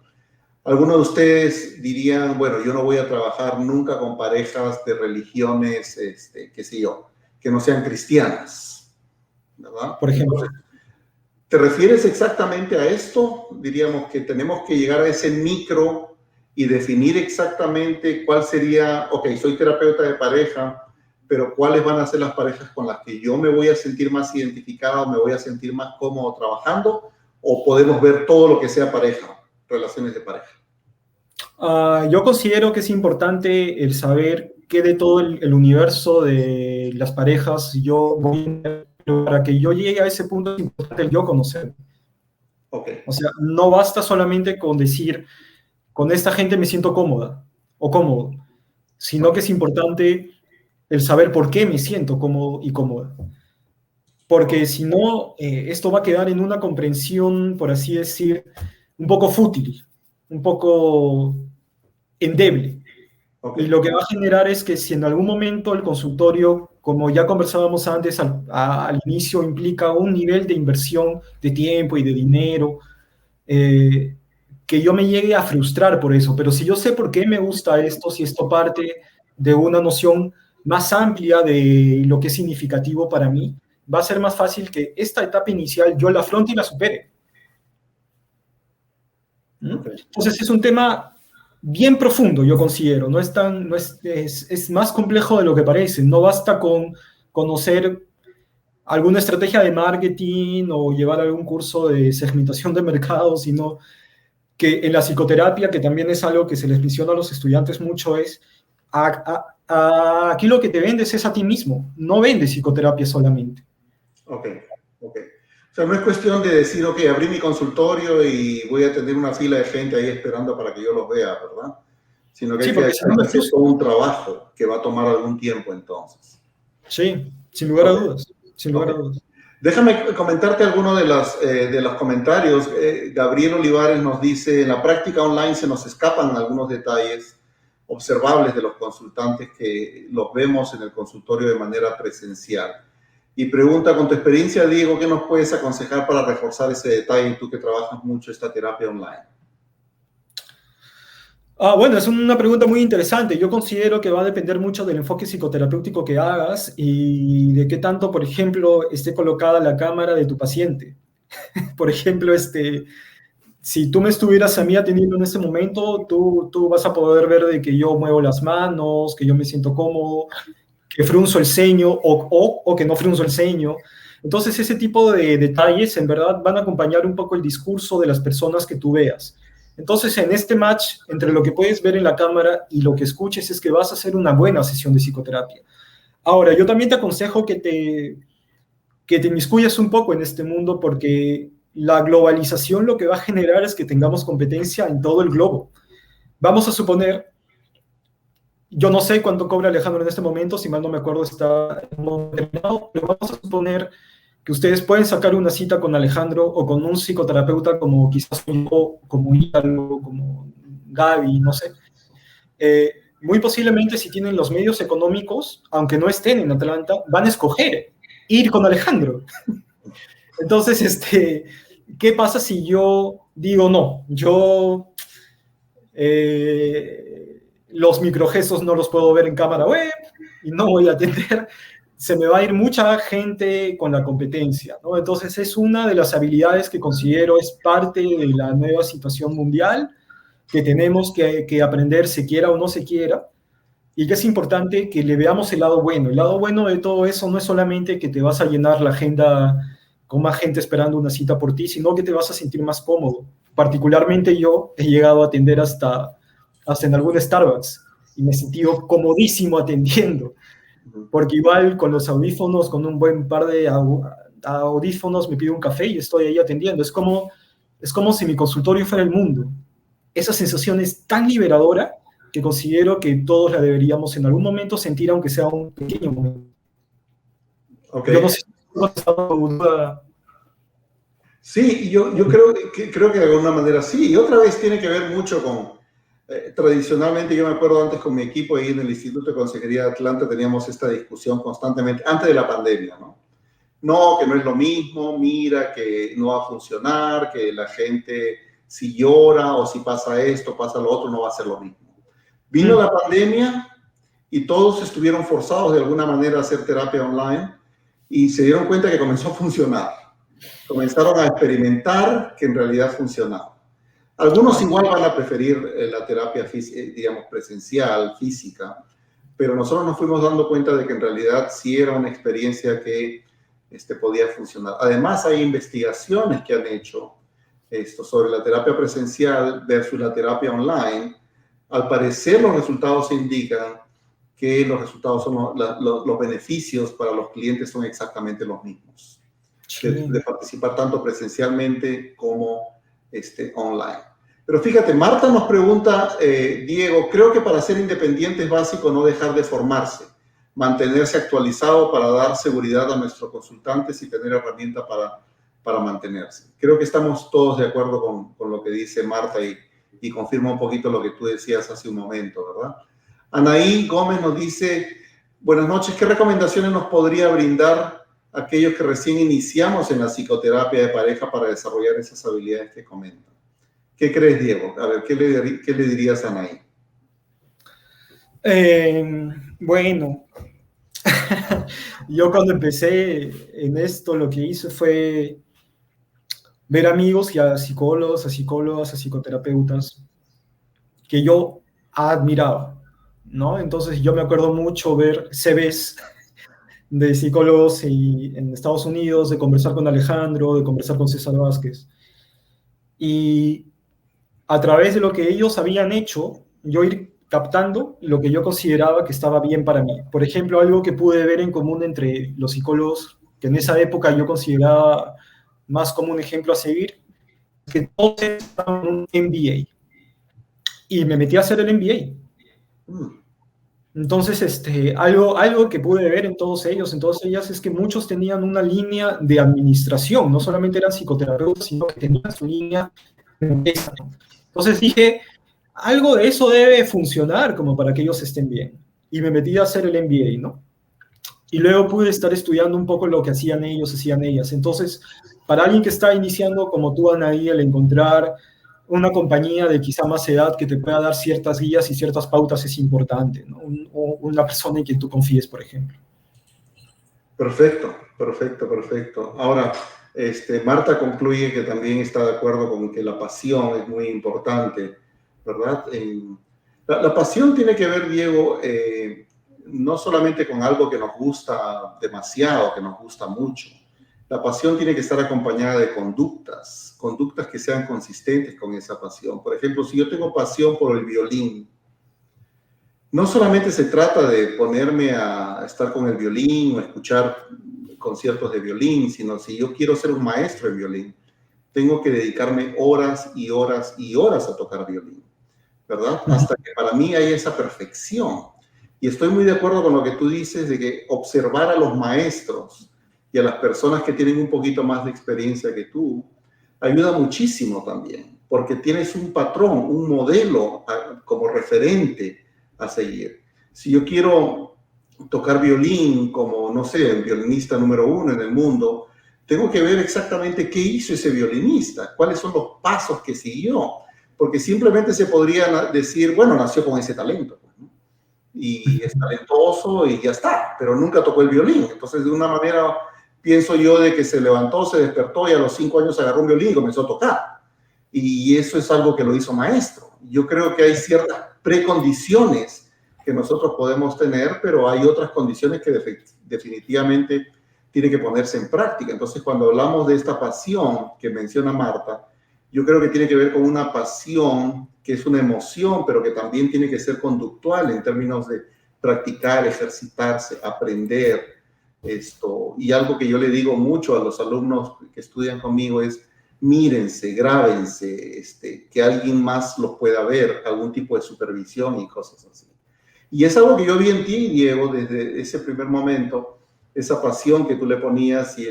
Algunos de ustedes dirían, bueno, yo no voy a trabajar nunca con parejas de religiones, qué sé yo, que no sean cristianas, ¿verdad? Por ejemplo. ¿Te refieres exactamente a esto? Diríamos que tenemos que llegar a ese micro y definir exactamente cuál sería, ok, soy terapeuta de pareja, pero cuáles van a ser las parejas con las que yo me voy a sentir más identificado, me voy a sentir más cómodo trabajando, o podemos ver todo lo que sea pareja, relaciones de pareja. Yo considero que es importante el saber qué de todo el universo de las parejas yo voy a... Para que yo llegue a ese punto es importante el yo conocer. Okay. O sea, no basta solamente con decir, con esta gente me siento cómoda o cómodo, sino que es importante el saber por qué me siento cómodo y cómoda. Porque si no, esto va a quedar en una comprensión, por así decir, un poco fútil, un poco endeble. Okay. Y lo que va a generar es que si en algún momento el consultorio, como ya conversábamos antes al inicio, implica un nivel de inversión de tiempo y de dinero, que yo me llegue a frustrar por eso. Pero si yo sé por qué me gusta esto, si esto parte de una noción más amplia de lo que es significativo para mí, va a ser más fácil que esta etapa inicial yo la afronte y la supere. Okay. Entonces es un tema bien profundo, yo considero. No es tan, no es más complejo de lo que parece. No basta con conocer alguna estrategia de marketing o llevar algún curso de segmentación de mercado, sino que en la psicoterapia, que también es algo que se les menciona a los estudiantes mucho, es aquí lo que te vendes es a ti mismo. No vendes psicoterapia solamente. Ok, ok. O sea, no es cuestión de decir, ok, abrí mi consultorio y voy a tener una fila de gente ahí esperando para que yo los vea, ¿verdad? Sino que hay que hacer todo un trabajo que va a tomar algún tiempo entonces. Sí, sin lugar a dudas. Sin lugar a dudas. Déjame comentarte algunos de los comentarios. Gabriel Olivares nos dice, en la práctica online se nos escapan algunos detalles observables de los consultantes que los vemos en el consultorio de manera presencial. Y pregunta, con tu experiencia, Diego, ¿qué nos puedes aconsejar para reforzar ese detalle, tú que trabajas mucho esta terapia online? Bueno, es una pregunta muy interesante. Yo considero que va a depender mucho del enfoque psicoterapéutico que hagas y de qué tanto, por ejemplo, esté colocada la cámara de tu paciente. Por ejemplo, si tú me estuvieras a mí atendiendo en ese momento, tú vas a poder ver de que yo muevo las manos, que yo me siento cómodo, que frunzo el ceño o que no frunzo el ceño. Entonces, ese tipo de detalles en verdad van a acompañar un poco el discurso de las personas que tú veas. Entonces, en este match, entre lo que puedes ver en la cámara y lo que escuches, es que vas a hacer una buena sesión de psicoterapia. Ahora, yo también te aconsejo que te inmiscuyas un poco en este mundo, porque la globalización lo que va a generar es que tengamos competencia en todo el globo. Vamos a suponer, yo no sé cuánto cobra Alejandro en este momento, si mal no me acuerdo está terminado, pero vamos a suponer que ustedes pueden sacar una cita con Alejandro o con un psicoterapeuta como quizás yo, como Ítalo, como Gaby, no sé. Muy posiblemente, si tienen los medios económicos, aunque no estén en Atlanta, van a escoger ir con Alejandro. Entonces, ¿qué pasa si yo digo no? Yo los microgestos no los puedo ver en cámara web, y no voy a atender, se me va a ir mucha gente con la competencia, ¿no? Entonces es una de las habilidades que considero es parte de la nueva situación mundial que tenemos que aprender, se quiera o no se quiera, y que es importante que le veamos el lado bueno. El lado bueno de todo eso no es solamente que te vas a llenar la agenda con más gente esperando una cita por ti, sino que te vas a sentir más cómodo. Particularmente yo he llegado a atender hasta en algún Starbucks y me he sentido comodísimo atendiendo, porque igual con los audífonos, con un buen par de audífonos, me pido un café y estoy ahí atendiendo. Es como si mi consultorio fuera el mundo. Esa sensación es tan liberadora que considero que todos la deberíamos en algún momento sentir, aunque sea un pequeño momento. Okay. Yo no sé si tú has estado con duda. Sí, yo creo que de alguna manera sí. Y otra vez tiene que ver mucho con, tradicionalmente, yo me acuerdo antes con mi equipo ahí en el Instituto de Consejería de Atlanta, teníamos esta discusión constantemente, antes de la pandemia, ¿no? No, que no es lo mismo, mira, que no va a funcionar, que la gente si llora o si pasa esto, pasa lo otro, no va a ser lo mismo. Vino la pandemia y todos estuvieron forzados de alguna manera a hacer terapia online y se dieron cuenta que comenzó a funcionar. Comenzaron a experimentar que en realidad funcionaba. Algunos igual van a preferir la terapia, digamos, presencial, física, pero nosotros nos fuimos dando cuenta de que en realidad sí era una experiencia que podía funcionar. Además, hay investigaciones que han hecho sobre la terapia presencial versus la terapia online. Al parecer, los resultados indican que los resultados son los beneficios para los clientes son exactamente los mismos. De participar tanto presencialmente como online. Pero fíjate, Marta nos pregunta, Diego, creo que para ser independiente es básico no dejar de formarse, mantenerse actualizado para dar seguridad a nuestros consultantes y tener herramientas para mantenerse. Creo que estamos todos de acuerdo con lo que dice Marta y confirma un poquito lo que tú decías hace un momento, ¿verdad? Anaí Gómez nos dice, buenas noches, ¿qué recomendaciones nos podría brindar aquellos que recién iniciamos en la psicoterapia de pareja para desarrollar esas habilidades que comentan? ¿Qué crees, Diego? A ver, ¿qué le dirías a Anaí? Bueno, yo cuando empecé en esto, lo que hice fue ver amigos y a psicólogos, a psicólogas, a psicoterapeutas que yo admiraba, ¿no? Entonces yo me acuerdo mucho ver CVs de psicólogos en Estados Unidos, de conversar con Alejandro, de conversar con César Vázquez. Y a través de lo que ellos habían hecho, yo ir captando lo que yo consideraba que estaba bien para mí. Por ejemplo, algo que pude ver en común entre los psicólogos, que en esa época yo consideraba más como un ejemplo a seguir, que todos estaban en un MBA. Y me metí a hacer el MBA. Entonces, algo que pude ver en todos ellos, en todas ellas, es que muchos tenían una línea de administración, no solamente eran psicoterapeutas, sino que tenían su línea de empresa. Entonces dije, algo de eso debe funcionar como para que ellos estén bien. Y me metí a hacer el MBA, ¿no? Y luego pude estar estudiando un poco lo que hacían ellos, hacían ellas. Entonces, para alguien que está iniciando como tú, Anaí, el encontrar una compañía de quizá más edad que te pueda dar ciertas guías y ciertas pautas es importante, ¿no? Una persona en quien tú confíes, por ejemplo. Perfecto. Ahora, Marta concluye que también está de acuerdo con que la pasión es muy importante, ¿verdad? La pasión tiene que ver, Diego, no solamente con algo que nos gusta demasiado, que nos gusta mucho. La pasión tiene que estar acompañada de conductas que sean consistentes con esa pasión. Por ejemplo, si yo tengo pasión por el violín, no solamente se trata de ponerme a estar con el violín o escuchar conciertos de violín, sino si yo quiero ser un maestro de violín, tengo que dedicarme horas y horas y horas a tocar violín, ¿verdad? Hasta que para mí hay esa perfección. Y estoy muy de acuerdo con lo que tú dices de que observar a los maestros y a las personas que tienen un poquito más de experiencia que tú, ayuda muchísimo también, porque tienes un patrón, un modelo como referente a seguir. Si yo quiero tocar violín como, no sé, el violinista número 1 en el mundo, tengo que ver exactamente qué hizo ese violinista, cuáles son los pasos que siguió, porque simplemente se podría decir, bueno, nació con ese talento, ¿no? y es talentoso y ya está, pero nunca tocó el violín. Entonces, de una manera, pienso yo de que se levantó, se despertó y a los 5 años agarró un violín y comenzó a tocar. Y eso es algo que lo hizo maestro. Yo creo que hay ciertas precondiciones que nosotros podemos tener, pero hay otras condiciones que definitivamente tiene que ponerse en práctica. Entonces, cuando hablamos de esta pasión que menciona Marta, yo creo que tiene que ver con una pasión que es una emoción, pero que también tiene que ser conductual en términos de practicar, ejercitarse, aprender esto. Y algo que yo le digo mucho a los alumnos que estudian conmigo es: mírense, grábense, que alguien más los pueda ver, algún tipo de supervisión y cosas así. Y es algo que yo vi en ti, Diego, desde ese primer momento, esa pasión que tú le ponías y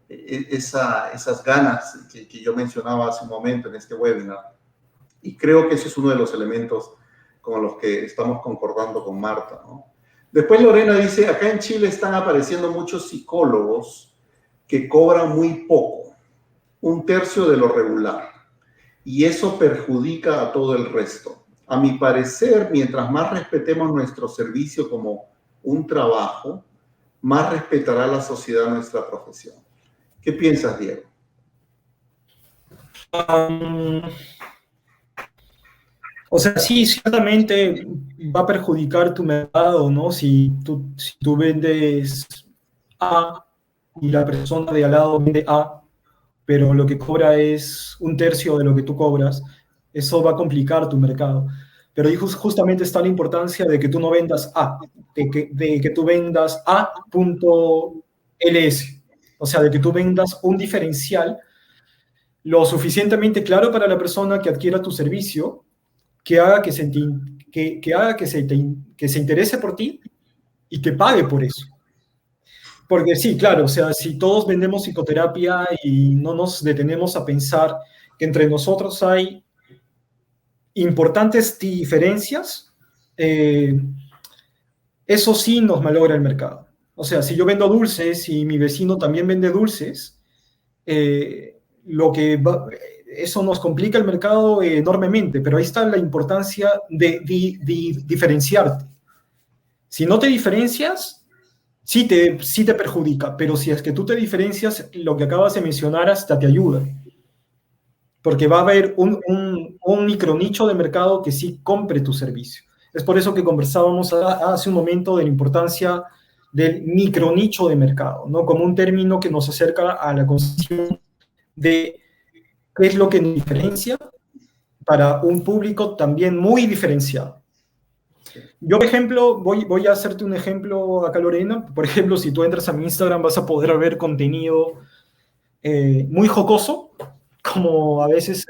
esas ganas que yo mencionaba hace un momento en este webinar. Y creo que ese es uno de los elementos con los que estamos concordando con Marta, ¿no? Después Lorena dice: acá en Chile están apareciendo muchos psicólogos que cobran muy poco, 1/3 de lo regular, y eso perjudica a todo el resto. A mi parecer, mientras más respetemos nuestro servicio como un trabajo, más respetará la sociedad nuestra profesión. ¿Qué piensas, Diego? O sea, sí, ciertamente va a perjudicar tu mercado, ¿no? Si tú vendes A y la persona de al lado vende A, pero lo que cobra es 1/3 de lo que tú cobras, eso va a complicar tu mercado. Pero justamente está la importancia de que tú no vendas A, de que tú vendas A.ls, o sea, de que tú vendas un diferencial lo suficientemente claro para la persona que adquiera tu servicio, que haga que se interese por ti y que pague por eso. Porque sí, claro, o sea, si todos vendemos psicoterapia y no nos detenemos a pensar que entre nosotros hay importantes diferencias, eso sí nos malogra el mercado. O sea, si yo vendo dulces y mi vecino también vende dulces, eso nos complica el mercado enormemente, pero ahí está la importancia de diferenciarte. Si no te diferencias, sí te perjudica, pero si es que tú te diferencias, lo que acabas de mencionar hasta te ayuda. Porque va a haber un micronicho de mercado que sí compre tu servicio. Es por eso que conversábamos hace un momento de la importancia del micronicho de mercado, ¿no? Como un término que nos acerca a la concepción de qué es lo que nos diferencia para un público también muy diferenciado. Yo, por ejemplo, voy a hacerte un ejemplo acá, Lorena. Por ejemplo, si tú entras a mi Instagram vas a poder ver contenido muy jocoso, como a veces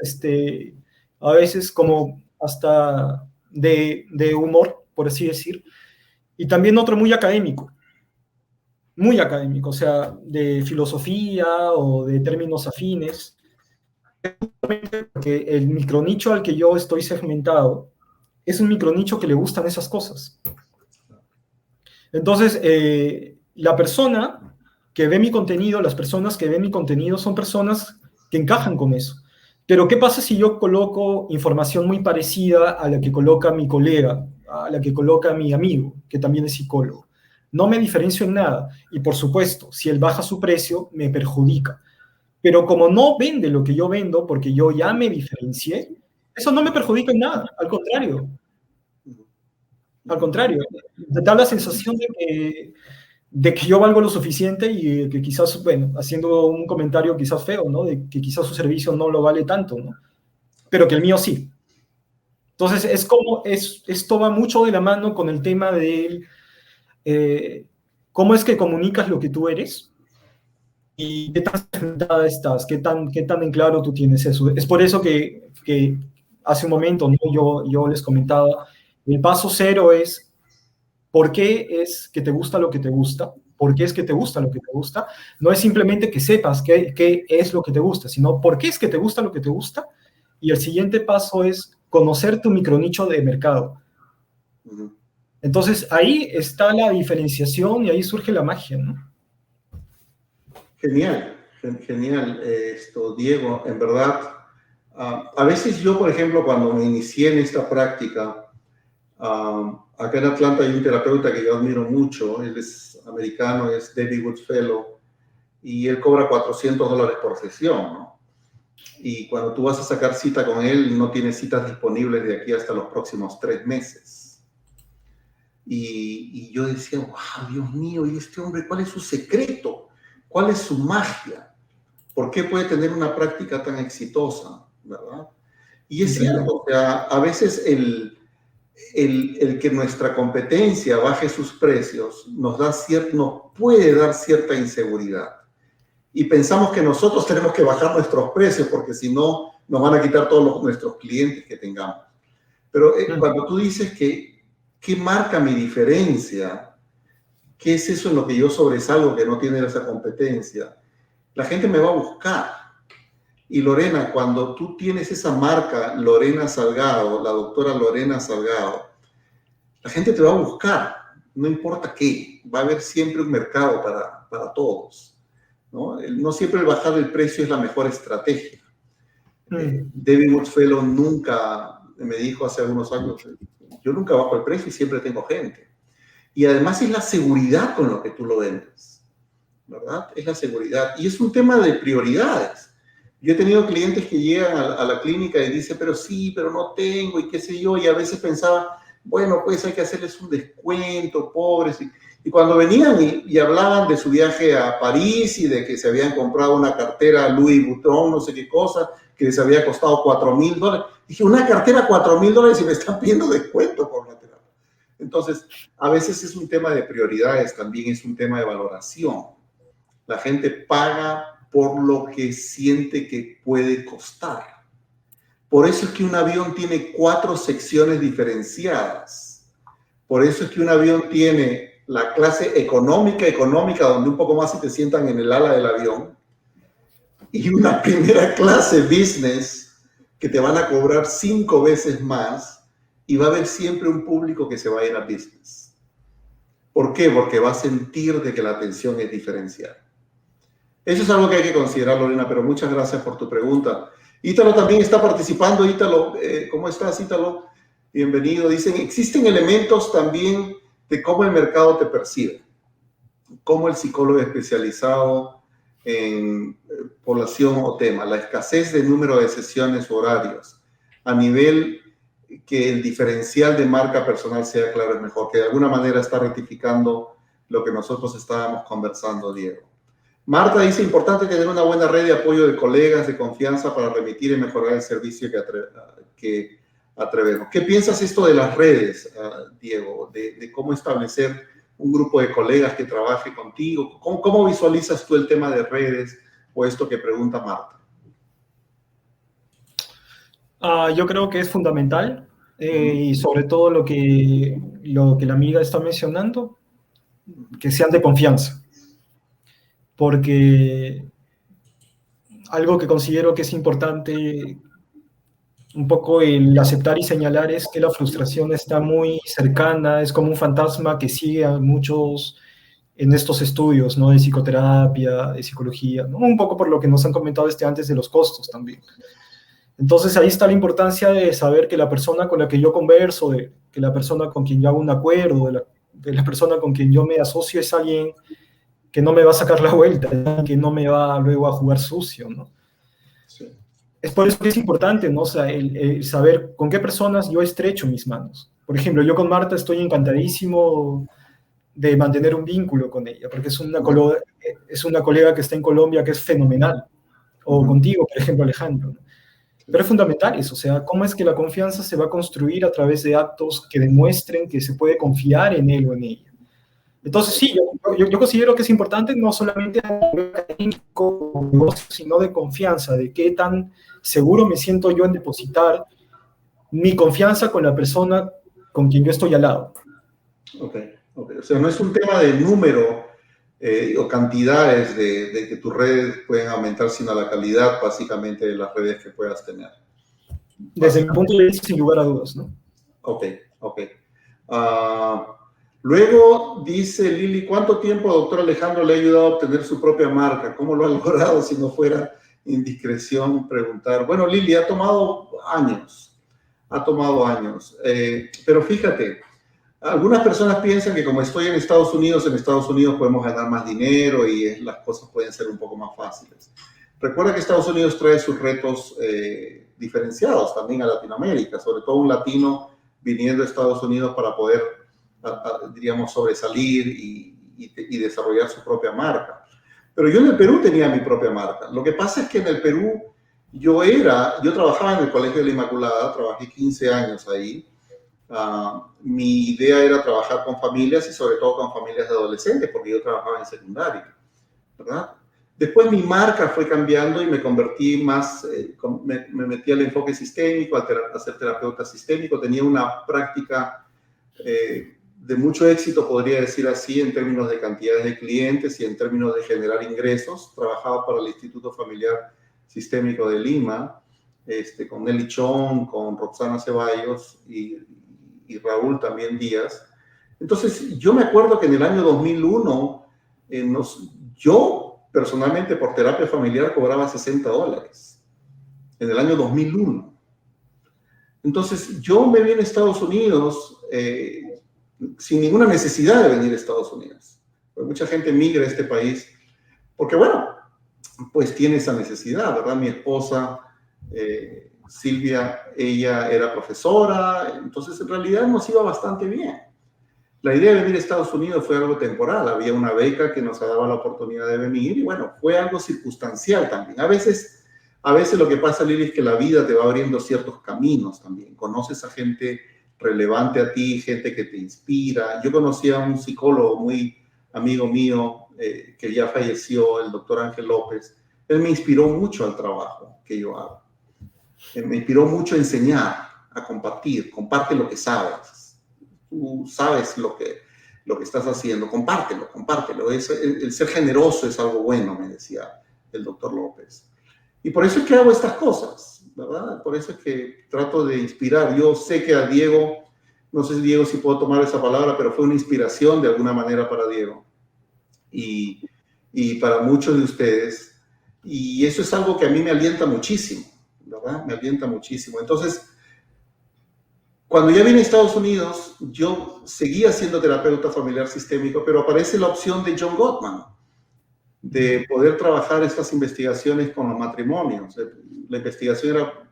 como hasta de humor, por así decir, y también otro muy académico, o sea, de filosofía o de términos afines, porque el micronicho al que yo estoy segmentado es un micronicho que le gustan esas cosas. Entonces, la persona que ve mi contenido, las personas que ven mi contenido son personas que encajan con eso. Pero, ¿qué pasa si yo coloco información muy parecida a la que coloca mi colega, a la que coloca mi amigo, que también es psicólogo? No me diferencio en nada. Y, por supuesto, si él baja su precio, me perjudica. Pero como no vende lo que yo vendo, porque yo ya me diferencié, eso no me perjudica en nada. Al contrario. Al contrario. Te da la sensación de que yo valgo lo suficiente y que quizás, bueno, haciendo un comentario quizás feo, ¿no? De que quizás su servicio no lo vale tanto, ¿no? Pero que el mío sí. Entonces, esto va mucho de la mano con el tema de cómo es que comunicas lo que tú eres y qué tan sentada estás, qué tan en claro tú tienes eso. Es por eso que hace un momento, ¿no? yo les comentaba, el paso cero es ¿por qué es que te gusta lo que te gusta? ¿Por qué es que te gusta lo que te gusta? No es simplemente que sepas qué es lo que te gusta, sino por qué es que te gusta lo que te gusta. Y el siguiente paso es conocer tu micronicho de mercado. Entonces, ahí está la diferenciación y ahí surge la magia, ¿no? Genial, genial, Diego. En verdad, a veces yo, por ejemplo, cuando me inicié en esta práctica, Acá en Atlanta hay un terapeuta que yo admiro mucho, él es americano, es David Goodfellow, y él cobra $400 por sesión, ¿no? Y cuando tú vas a sacar cita con él, no tiene citas disponibles de aquí hasta los próximos 3 meses. Y yo decía, wow, Dios mío, ¿y este hombre cuál es su secreto? ¿Cuál es su magia? ¿Por qué puede tener una práctica tan exitosa? ¿Verdad? Y es cierto, o sea, a veces el que nuestra competencia baje sus precios nos puede dar cierta inseguridad. Y pensamos que nosotros tenemos que bajar nuestros precios porque si no, nos van a quitar todos nuestros clientes que tengamos. Pero cuando tú dices que, ¿qué marca mi diferencia? ¿Qué es eso en lo que yo sobresalgo que no tiene esa competencia? La gente me va a buscar. Y Lorena, cuando tú tienes esa marca, Lorena Salgado, la doctora Lorena Salgado, la gente te va a buscar, no importa qué, va a haber siempre un mercado para todos. No siempre el bajar el precio es la mejor estrategia. David Goodfellow nunca me dijo hace algunos años, yo nunca bajo el precio y siempre tengo gente. Y además es la seguridad con lo que tú lo vendes, ¿verdad? Es la seguridad. Y es un tema de prioridades. Yo he tenido clientes que llegan a la clínica y dicen, pero sí, pero no tengo, y qué sé yo, y a veces pensaba, bueno, pues hay que hacerles un descuento, pobres. Y cuando venían y hablaban de su viaje a París y de que se habían comprado una cartera Louis Vuitton, no sé qué cosa, que les había costado $4,000, dije, una cartera $4,000 y me están pidiendo descuento por la terapia. Entonces, a veces es un tema de prioridades, también es un tema de valoración. La gente paga por lo que siente que puede costar. Por eso es que un avión tiene 4 secciones diferenciadas. Por eso es que un avión tiene la clase económica, donde un poco más si te sientan en el ala del avión, y una primera clase business que te van a cobrar 5 veces más, y va a haber siempre un público que se va a ir a business. ¿Por qué? Porque va a sentir de que la atención es diferencial. Eso es algo que hay que considerar, Lorena, pero muchas gracias por tu pregunta. Ítalo también está participando. Ítalo, ¿cómo estás, Ítalo? Bienvenido. Dicen, existen elementos también de cómo el mercado te percibe, cómo el psicólogo especializado en población o tema, la escasez de número de sesiones o horarios, a nivel que el diferencial de marca personal sea claro es mejor, que de alguna manera está rectificando lo que nosotros estábamos conversando, Diego. Marta dice, importante tener una buena red de apoyo de colegas de confianza para remitir y mejorar el servicio que atrevemos. ¿Qué piensas esto de las redes, Diego? De cómo establecer un grupo de colegas que trabaje contigo. ¿Cómo visualizas tú el tema de redes o esto que pregunta Marta? Yo creo que es fundamental y sobre todo lo que la amiga está mencionando, que sean de confianza. Porque algo que considero que es importante un poco el aceptar y señalar es que la frustración está muy cercana, es como un fantasma que sigue a muchos en estos estudios, ¿no? De psicoterapia, de psicología, ¿no? Un poco por lo que nos han comentado antes de los costos también. Entonces ahí está la importancia de saber que la persona con la que yo converso, que la persona con quien yo hago un acuerdo, de la persona con quien yo me asocio es alguien que no me va a sacar la vuelta, que no me va luego a jugar sucio, ¿no? Sí. Es por eso que es importante, ¿no? O sea, el saber con qué personas yo estrecho mis manos. Por ejemplo, yo con Marta estoy encantadísimo de mantener un vínculo con ella, porque es una colega que está en Colombia que es fenomenal. O contigo, por ejemplo, Alejandro, ¿no? Pero es fundamental eso, o sea, cómo es que la confianza se va a construir a través de actos que demuestren que se puede confiar en él o en ella. Entonces, sí, yo considero que es importante no solamente a nivel académico o negocio, sino de confianza, de qué tan seguro me siento yo en depositar mi confianza con la persona con quien yo estoy al lado. Ok. O sea, no es un tema de número o cantidades de que tus redes pueden aumentar, sino la calidad, básicamente, de las redes que puedas tener. Desde mi punto de vista, sin lugar a dudas, ¿no? Ok. Luego dice Lili, ¿cuánto tiempo, doctor Alejandro, le ha ayudado a obtener su propia marca? ¿Cómo lo ha logrado si no fuera indiscreción preguntar? Bueno, Lili, ha tomado años. ha tomado años. Pero fíjate, algunas personas piensan que como estoy en Estados Unidos podemos ganar más dinero y las cosas pueden ser un poco más fáciles. Recuerda que Estados Unidos trae sus retos diferenciados también a Latinoamérica, sobre todo un latino viniendo a Estados Unidos para poder, diríamos, sobresalir y desarrollar su propia marca. Pero yo en el Perú tenía mi propia marca. Lo que pasa es que en el Perú yo trabajaba en el Colegio de la Inmaculada, trabajé 15 años ahí. Mi idea era trabajar con familias y sobre todo con familias de adolescentes, porque yo trabajaba en secundaria, ¿verdad? Después mi marca fue cambiando y me convertí más, me metí al enfoque sistémico, a ser terapeuta sistémico. Tenía una práctica de mucho éxito, podría decir así, en términos de cantidades de clientes y en términos de generar ingresos. Trabajaba para el Instituto Familiar Sistémico de Lima, con Nelly Chong, con Roxana Ceballos y Raúl también Díaz. Entonces, yo me acuerdo que en el año 2001, yo personalmente por terapia familiar cobraba $60 en el año 2001. Entonces, yo me vi en Estados Unidos sin ninguna necesidad de venir a Estados Unidos. Pues mucha gente migra a este país porque, bueno, pues tiene esa necesidad, ¿verdad? Mi esposa, Silvia, ella era profesora, entonces en realidad nos iba bastante bien. La idea de venir a Estados Unidos fue algo temporal, había una beca que nos daba la oportunidad de venir y bueno, fue algo circunstancial también. A veces lo que pasa, Lili, es que la vida te va abriendo ciertos caminos también. Conoces a gente relevante a ti, gente que te inspira. Yo conocí a un psicólogo muy amigo mío que ya falleció, el doctor Ángel López. Él me inspiró mucho al trabajo que yo hago. Me inspiró mucho a enseñar, a compartir. Comparte lo que sabes. Tú sabes lo que estás haciendo, compártelo. El ser generoso es algo bueno, me decía el doctor López. Y por eso es que hago estas cosas, ¿verdad? Por eso es que trato de inspirar. Yo sé que a Diego, no sé, Diego, si puedo tomar esa palabra, pero fue una inspiración de alguna manera para Diego y para muchos de ustedes. Y eso es algo que a mí me alienta muchísimo, ¿verdad? Me alienta muchísimo. Entonces, cuando ya vine a Estados Unidos, yo seguía siendo terapeuta familiar sistémico, pero aparece la opción de John Gottman, de poder trabajar estas investigaciones con los matrimonios. La investigación era,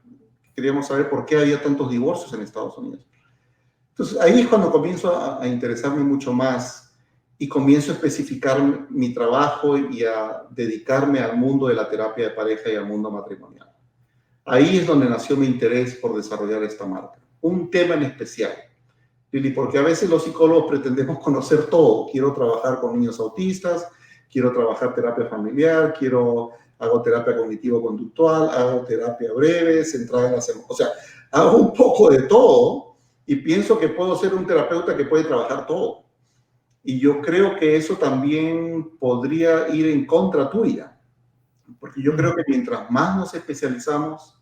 queríamos saber por qué había tantos divorcios en Estados Unidos. Entonces, ahí es cuando comienzo a interesarme mucho más y comienzo a especificar mi trabajo y a dedicarme al mundo de la terapia de pareja y al mundo matrimonial. Ahí es donde nació mi interés por desarrollar esta marca. Un tema en especial, Lili, porque a veces los psicólogos pretendemos conocer todo. Quiero trabajar con niños autistas, quiero trabajar terapia familiar, hago terapia cognitivo-conductual, hago terapia breve, centrada en las emociones. O sea, hago un poco de todo y pienso que puedo ser un terapeuta que puede trabajar todo. Y yo creo que eso también podría ir en contra tuya, porque yo creo que mientras más nos especializamos,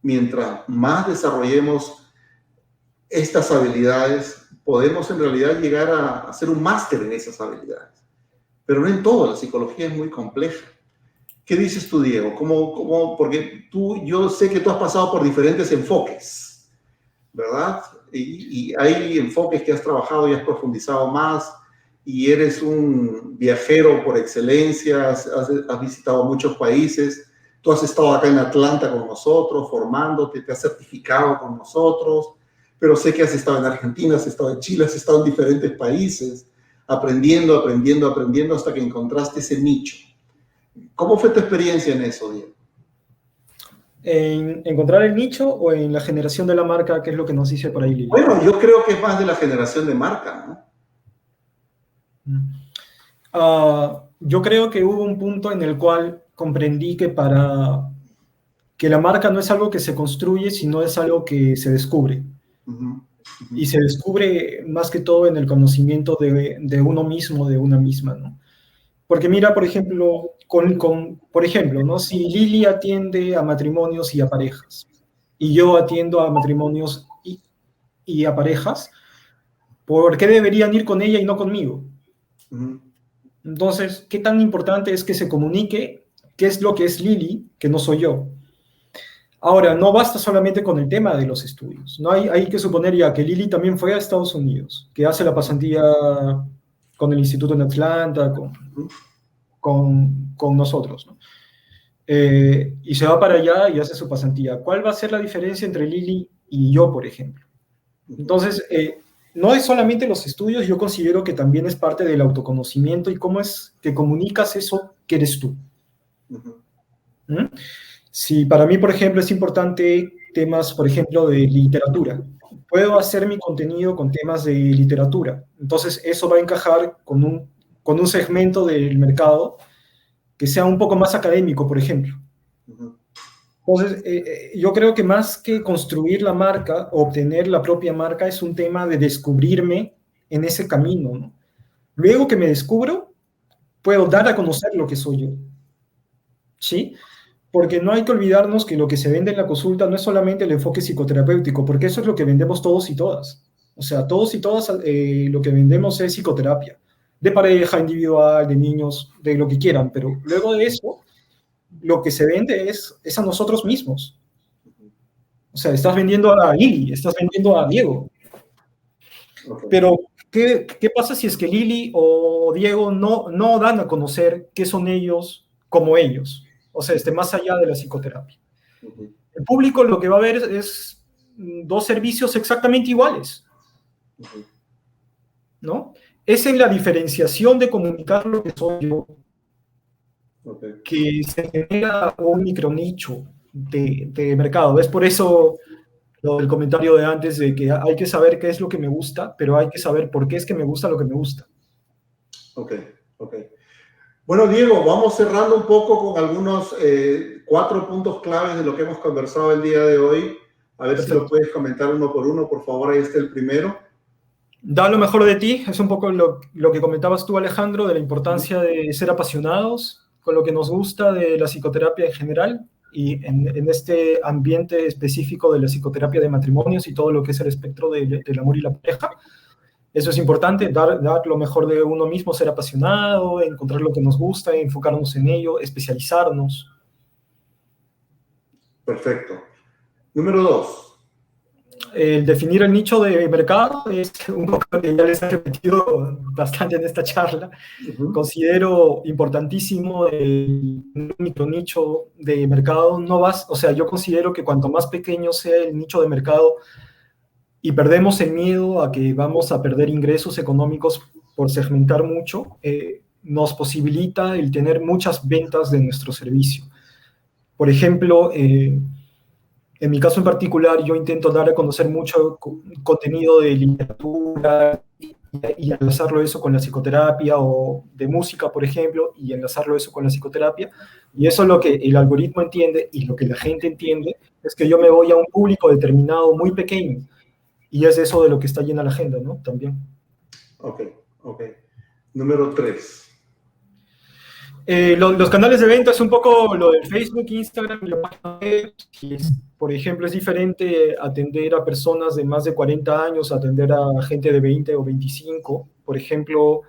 mientras más desarrollemos estas habilidades, podemos en realidad llegar a hacer un máster en esas habilidades. Pero no en todo, la psicología es muy compleja. ¿Qué dices tú, Diego? Porque yo sé que tú has pasado por diferentes enfoques, ¿verdad? Y hay enfoques que has trabajado y has profundizado más, y eres un viajero por excelencia, has visitado muchos países. Tú has estado acá en Atlanta con nosotros, formándote, te has certificado con nosotros, pero sé que has estado en Argentina, has estado en Chile, has estado en diferentes países, aprendiendo hasta que encontraste ese nicho. ¿Cómo fue tu experiencia en eso, Diego? ¿En encontrar el nicho o en la generación de la marca, que es lo que nos dice por ahí Lili? Bueno, yo creo que es más de la generación de marca, ¿no? Yo creo que hubo un punto en el cual comprendí que la marca no es algo que se construye, sino es algo que se descubre. Y se descubre más que todo en el conocimiento de uno mismo, de una misma, ¿no? Porque mira, por ejemplo, por ejemplo, ¿no? Si Lili atiende a matrimonios y a parejas, y yo atiendo a matrimonios y a parejas, ¿por qué deberían ir con ella y no conmigo? Entonces, ¿qué tan importante es que se comunique qué es lo que es Lili, que no soy yo? Ahora, no basta solamente con el tema de los estudios. No hay que suponer ya que Lili también fue a Estados Unidos, que hace la pasantía con el instituto en Atlanta, con nosotros, ¿no? Y se va para allá y hace su pasantía. ¿Cuál va a ser la diferencia entre Lili y yo, por ejemplo? Entonces, no es solamente los estudios, yo considero que también es parte del autoconocimiento y cómo es que comunicas eso que eres tú. ¿Mm? Si para mí, por ejemplo, es importante temas, por ejemplo, de literatura, puedo hacer mi contenido con temas de literatura. Entonces, eso va a encajar con un segmento del mercado que sea un poco más académico, por ejemplo. Entonces, yo creo que más que construir la marca, obtener la propia marca, es un tema de descubrirme en ese camino, ¿no? Luego que me descubro, puedo dar a conocer lo que soy yo, ¿sí? Porque no hay que olvidarnos que lo que se vende en la consulta no es solamente el enfoque psicoterapéutico, porque eso es lo que vendemos todos y todas. O sea, todos y todas lo que vendemos es psicoterapia, de pareja, individual, de niños, de lo que quieran, pero luego de eso, lo que se vende es a nosotros mismos. O sea, estás vendiendo a Lili, estás vendiendo a Diego. Okay. Pero, ¿qué pasa si es que Lili o Diego no dan a conocer qué son ellos como ellos? O sea, más allá de la psicoterapia. El público lo que va a ver es dos servicios exactamente iguales, ¿no? Es en la diferenciación de comunicar lo que soy yo, que se genera un micronicho de mercado. Es por eso el comentario de antes de que hay que saber qué es lo que me gusta, pero hay que saber por qué es que me gusta lo que me gusta. Ok. Bueno, Diego, vamos cerrando un poco con algunos 4 puntos claves de lo que hemos conversado el día de hoy. A ver si lo puedes comentar uno por uno, por favor. Ahí está el primero. Da lo mejor de ti. Es un poco lo que comentabas tú, Alejandro, de la importancia de ser apasionados con lo que nos gusta de la psicoterapia en general y en este ambiente específico de la psicoterapia de matrimonios y todo lo que es el espectro del amor y la pareja. Eso es importante, dar lo mejor de uno mismo, ser apasionado, encontrar lo que nos gusta, enfocarnos en ello, especializarnos. Perfecto. Número 2. El definir el nicho de mercado es un poco que ya les he repetido bastante en esta charla. Considero importantísimo el micronicho de mercado. O sea, yo considero que cuanto más pequeño sea el nicho de mercado y perdemos el miedo a que vamos a perder ingresos económicos por segmentar mucho, nos posibilita el tener muchas ventas de nuestro servicio. Por ejemplo, en mi caso en particular, yo intento dar a conocer mucho contenido de literatura y enlazarlo eso con la psicoterapia, o de música, por ejemplo, y enlazarlo eso con la psicoterapia. Y eso es lo que el algoritmo entiende y lo que la gente entiende, es que yo me voy a un público determinado muy pequeño. Y es eso de lo que está llena la agenda, ¿no? También. Ok. Número 3. Los canales de venta es un poco lo del Facebook, Instagram y la página web. Por ejemplo, es diferente atender a personas de más de 40 años, atender a gente de 20 o 25. Por ejemplo,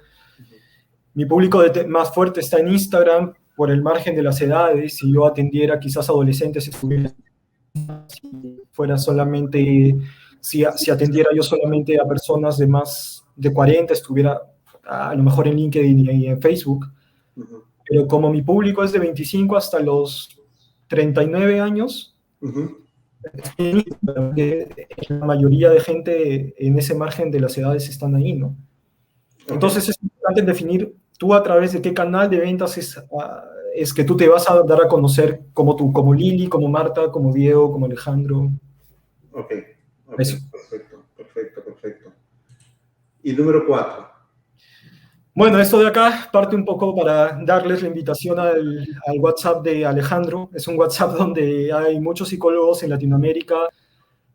mi público más fuerte está en Instagram por el margen de las edades. Si yo atendiera quizás adolescentes, si atendiera yo solamente a personas de más de 40, estuviera a lo mejor en LinkedIn y en Facebook. Pero como mi público es de 25 hasta los 39 años, la mayoría de gente en ese margen de las edades están ahí, ¿no? Entonces es importante definir tú a través de qué canal de ventas es que tú te vas a dar a conocer como Lili, como Marta, como Diego, como Alejandro. Ok, perfecto. Y número 4. Bueno, esto de acá parte un poco para darles la invitación al WhatsApp de Alejandro. Es un WhatsApp donde hay muchos psicólogos en Latinoamérica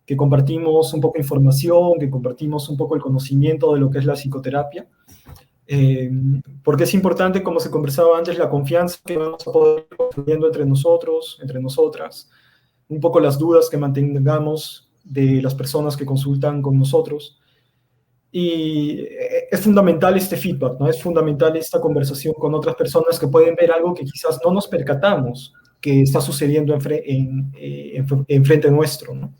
que compartimos un poco de información, que compartimos un poco el conocimiento de lo que es la psicoterapia. Porque es importante, como se conversaba antes, la confianza que vamos a poder ir construyendo entre nosotros, entre nosotras, un poco las dudas que mantengamos de las personas que consultan con nosotros. Y es fundamental este feedback, ¿no? Es fundamental esta conversación con otras personas que pueden ver algo que quizás no nos percatamos que está sucediendo enfrente nuestro, ¿no?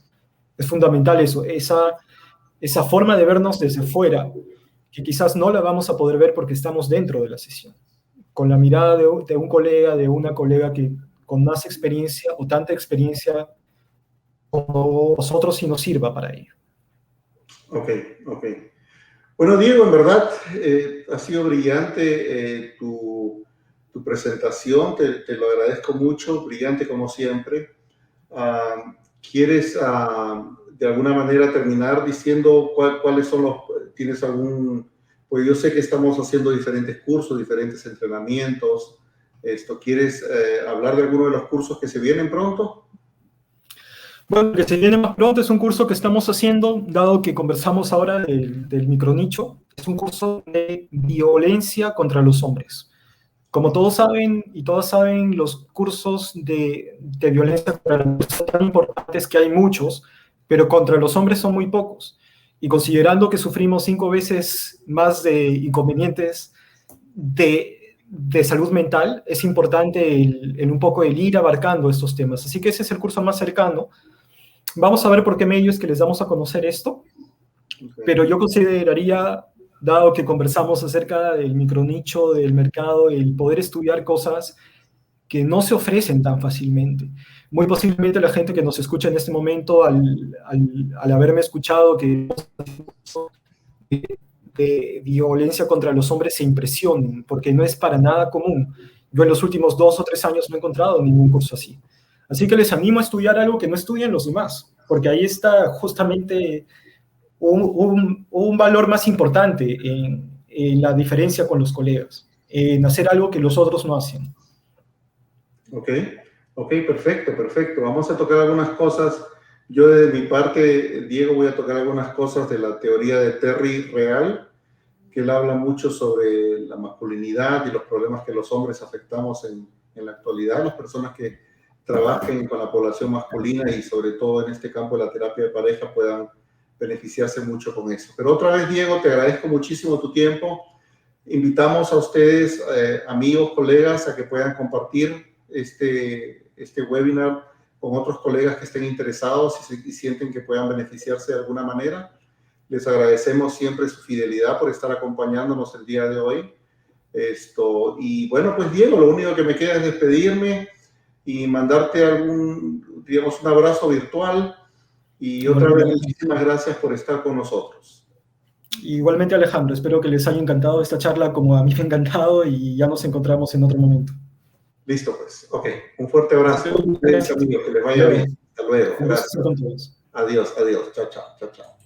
Es fundamental eso, esa forma de vernos desde fuera, que quizás no la vamos a poder ver porque estamos dentro de la sesión, con la mirada de un colega, de una colega que con más experiencia o tanta experiencia como nosotros y nos sirva para ello. Ok. Bueno, Diego, en verdad ha sido brillante tu presentación, te lo agradezco mucho, brillante como siempre. ¿Quieres de alguna manera terminar diciendo cuáles son tienes algún, pues yo sé que estamos haciendo diferentes cursos, diferentes entrenamientos, ¿quieres hablar de alguno de los cursos que se vienen pronto? Bueno, lo que se viene más pronto es un curso que estamos haciendo, dado que conversamos ahora del micronicho, es un curso de violencia contra los hombres. Como todos saben y todas saben, los cursos de violencia contra los hombres son tan importantes que hay muchos, pero contra los hombres son muy pocos. Y considerando que sufrimos 5 veces más de inconvenientes de salud mental, es importante en un poco el ir abarcando estos temas. Así que ese es el curso más cercano. Vamos a ver por qué medios que les damos a conocer esto, pero yo consideraría, dado que conversamos acerca del micronicho, del mercado, el poder estudiar cosas que no se ofrecen tan fácilmente. Muy posiblemente la gente que nos escucha en este momento, al haberme escuchado que de violencia contra los hombres se impresionen, porque no es para nada común. Yo en los últimos 2 o 3 años no he encontrado ningún curso así. Así que les animo a estudiar algo que no estudian los demás, porque ahí está justamente un valor más importante en la diferencia con los colegas, en hacer algo que los otros no hacen. Ok, perfecto. Vamos a tocar algunas cosas. Yo de mi parte, Diego, voy a tocar algunas cosas de la teoría de Terry Real, que él habla mucho sobre la masculinidad y los problemas que los hombres afectamos en la actualidad, las personas que trabajen con la población masculina y sobre todo en este campo de la terapia de pareja puedan beneficiarse mucho con eso. Pero otra vez, Diego, te agradezco muchísimo tu tiempo. Invitamos a ustedes, amigos, colegas, a que puedan compartir este webinar con otros colegas que estén interesados y sienten que puedan beneficiarse de alguna manera. Les agradecemos siempre su fidelidad por estar acompañándonos el día de hoy. Y bueno, pues Diego, lo único que me queda es despedirme y mandarte un abrazo virtual. Y otra vez, muchísimas gracias por estar con nosotros. Igualmente, Alejandro, espero que les haya encantado esta charla como a mí me ha encantado y ya nos encontramos en otro momento. Listo, pues. Ok, un fuerte abrazo. Gracias, amigos, que les vaya bien. Hasta luego. Gracias. Adiós. Chao.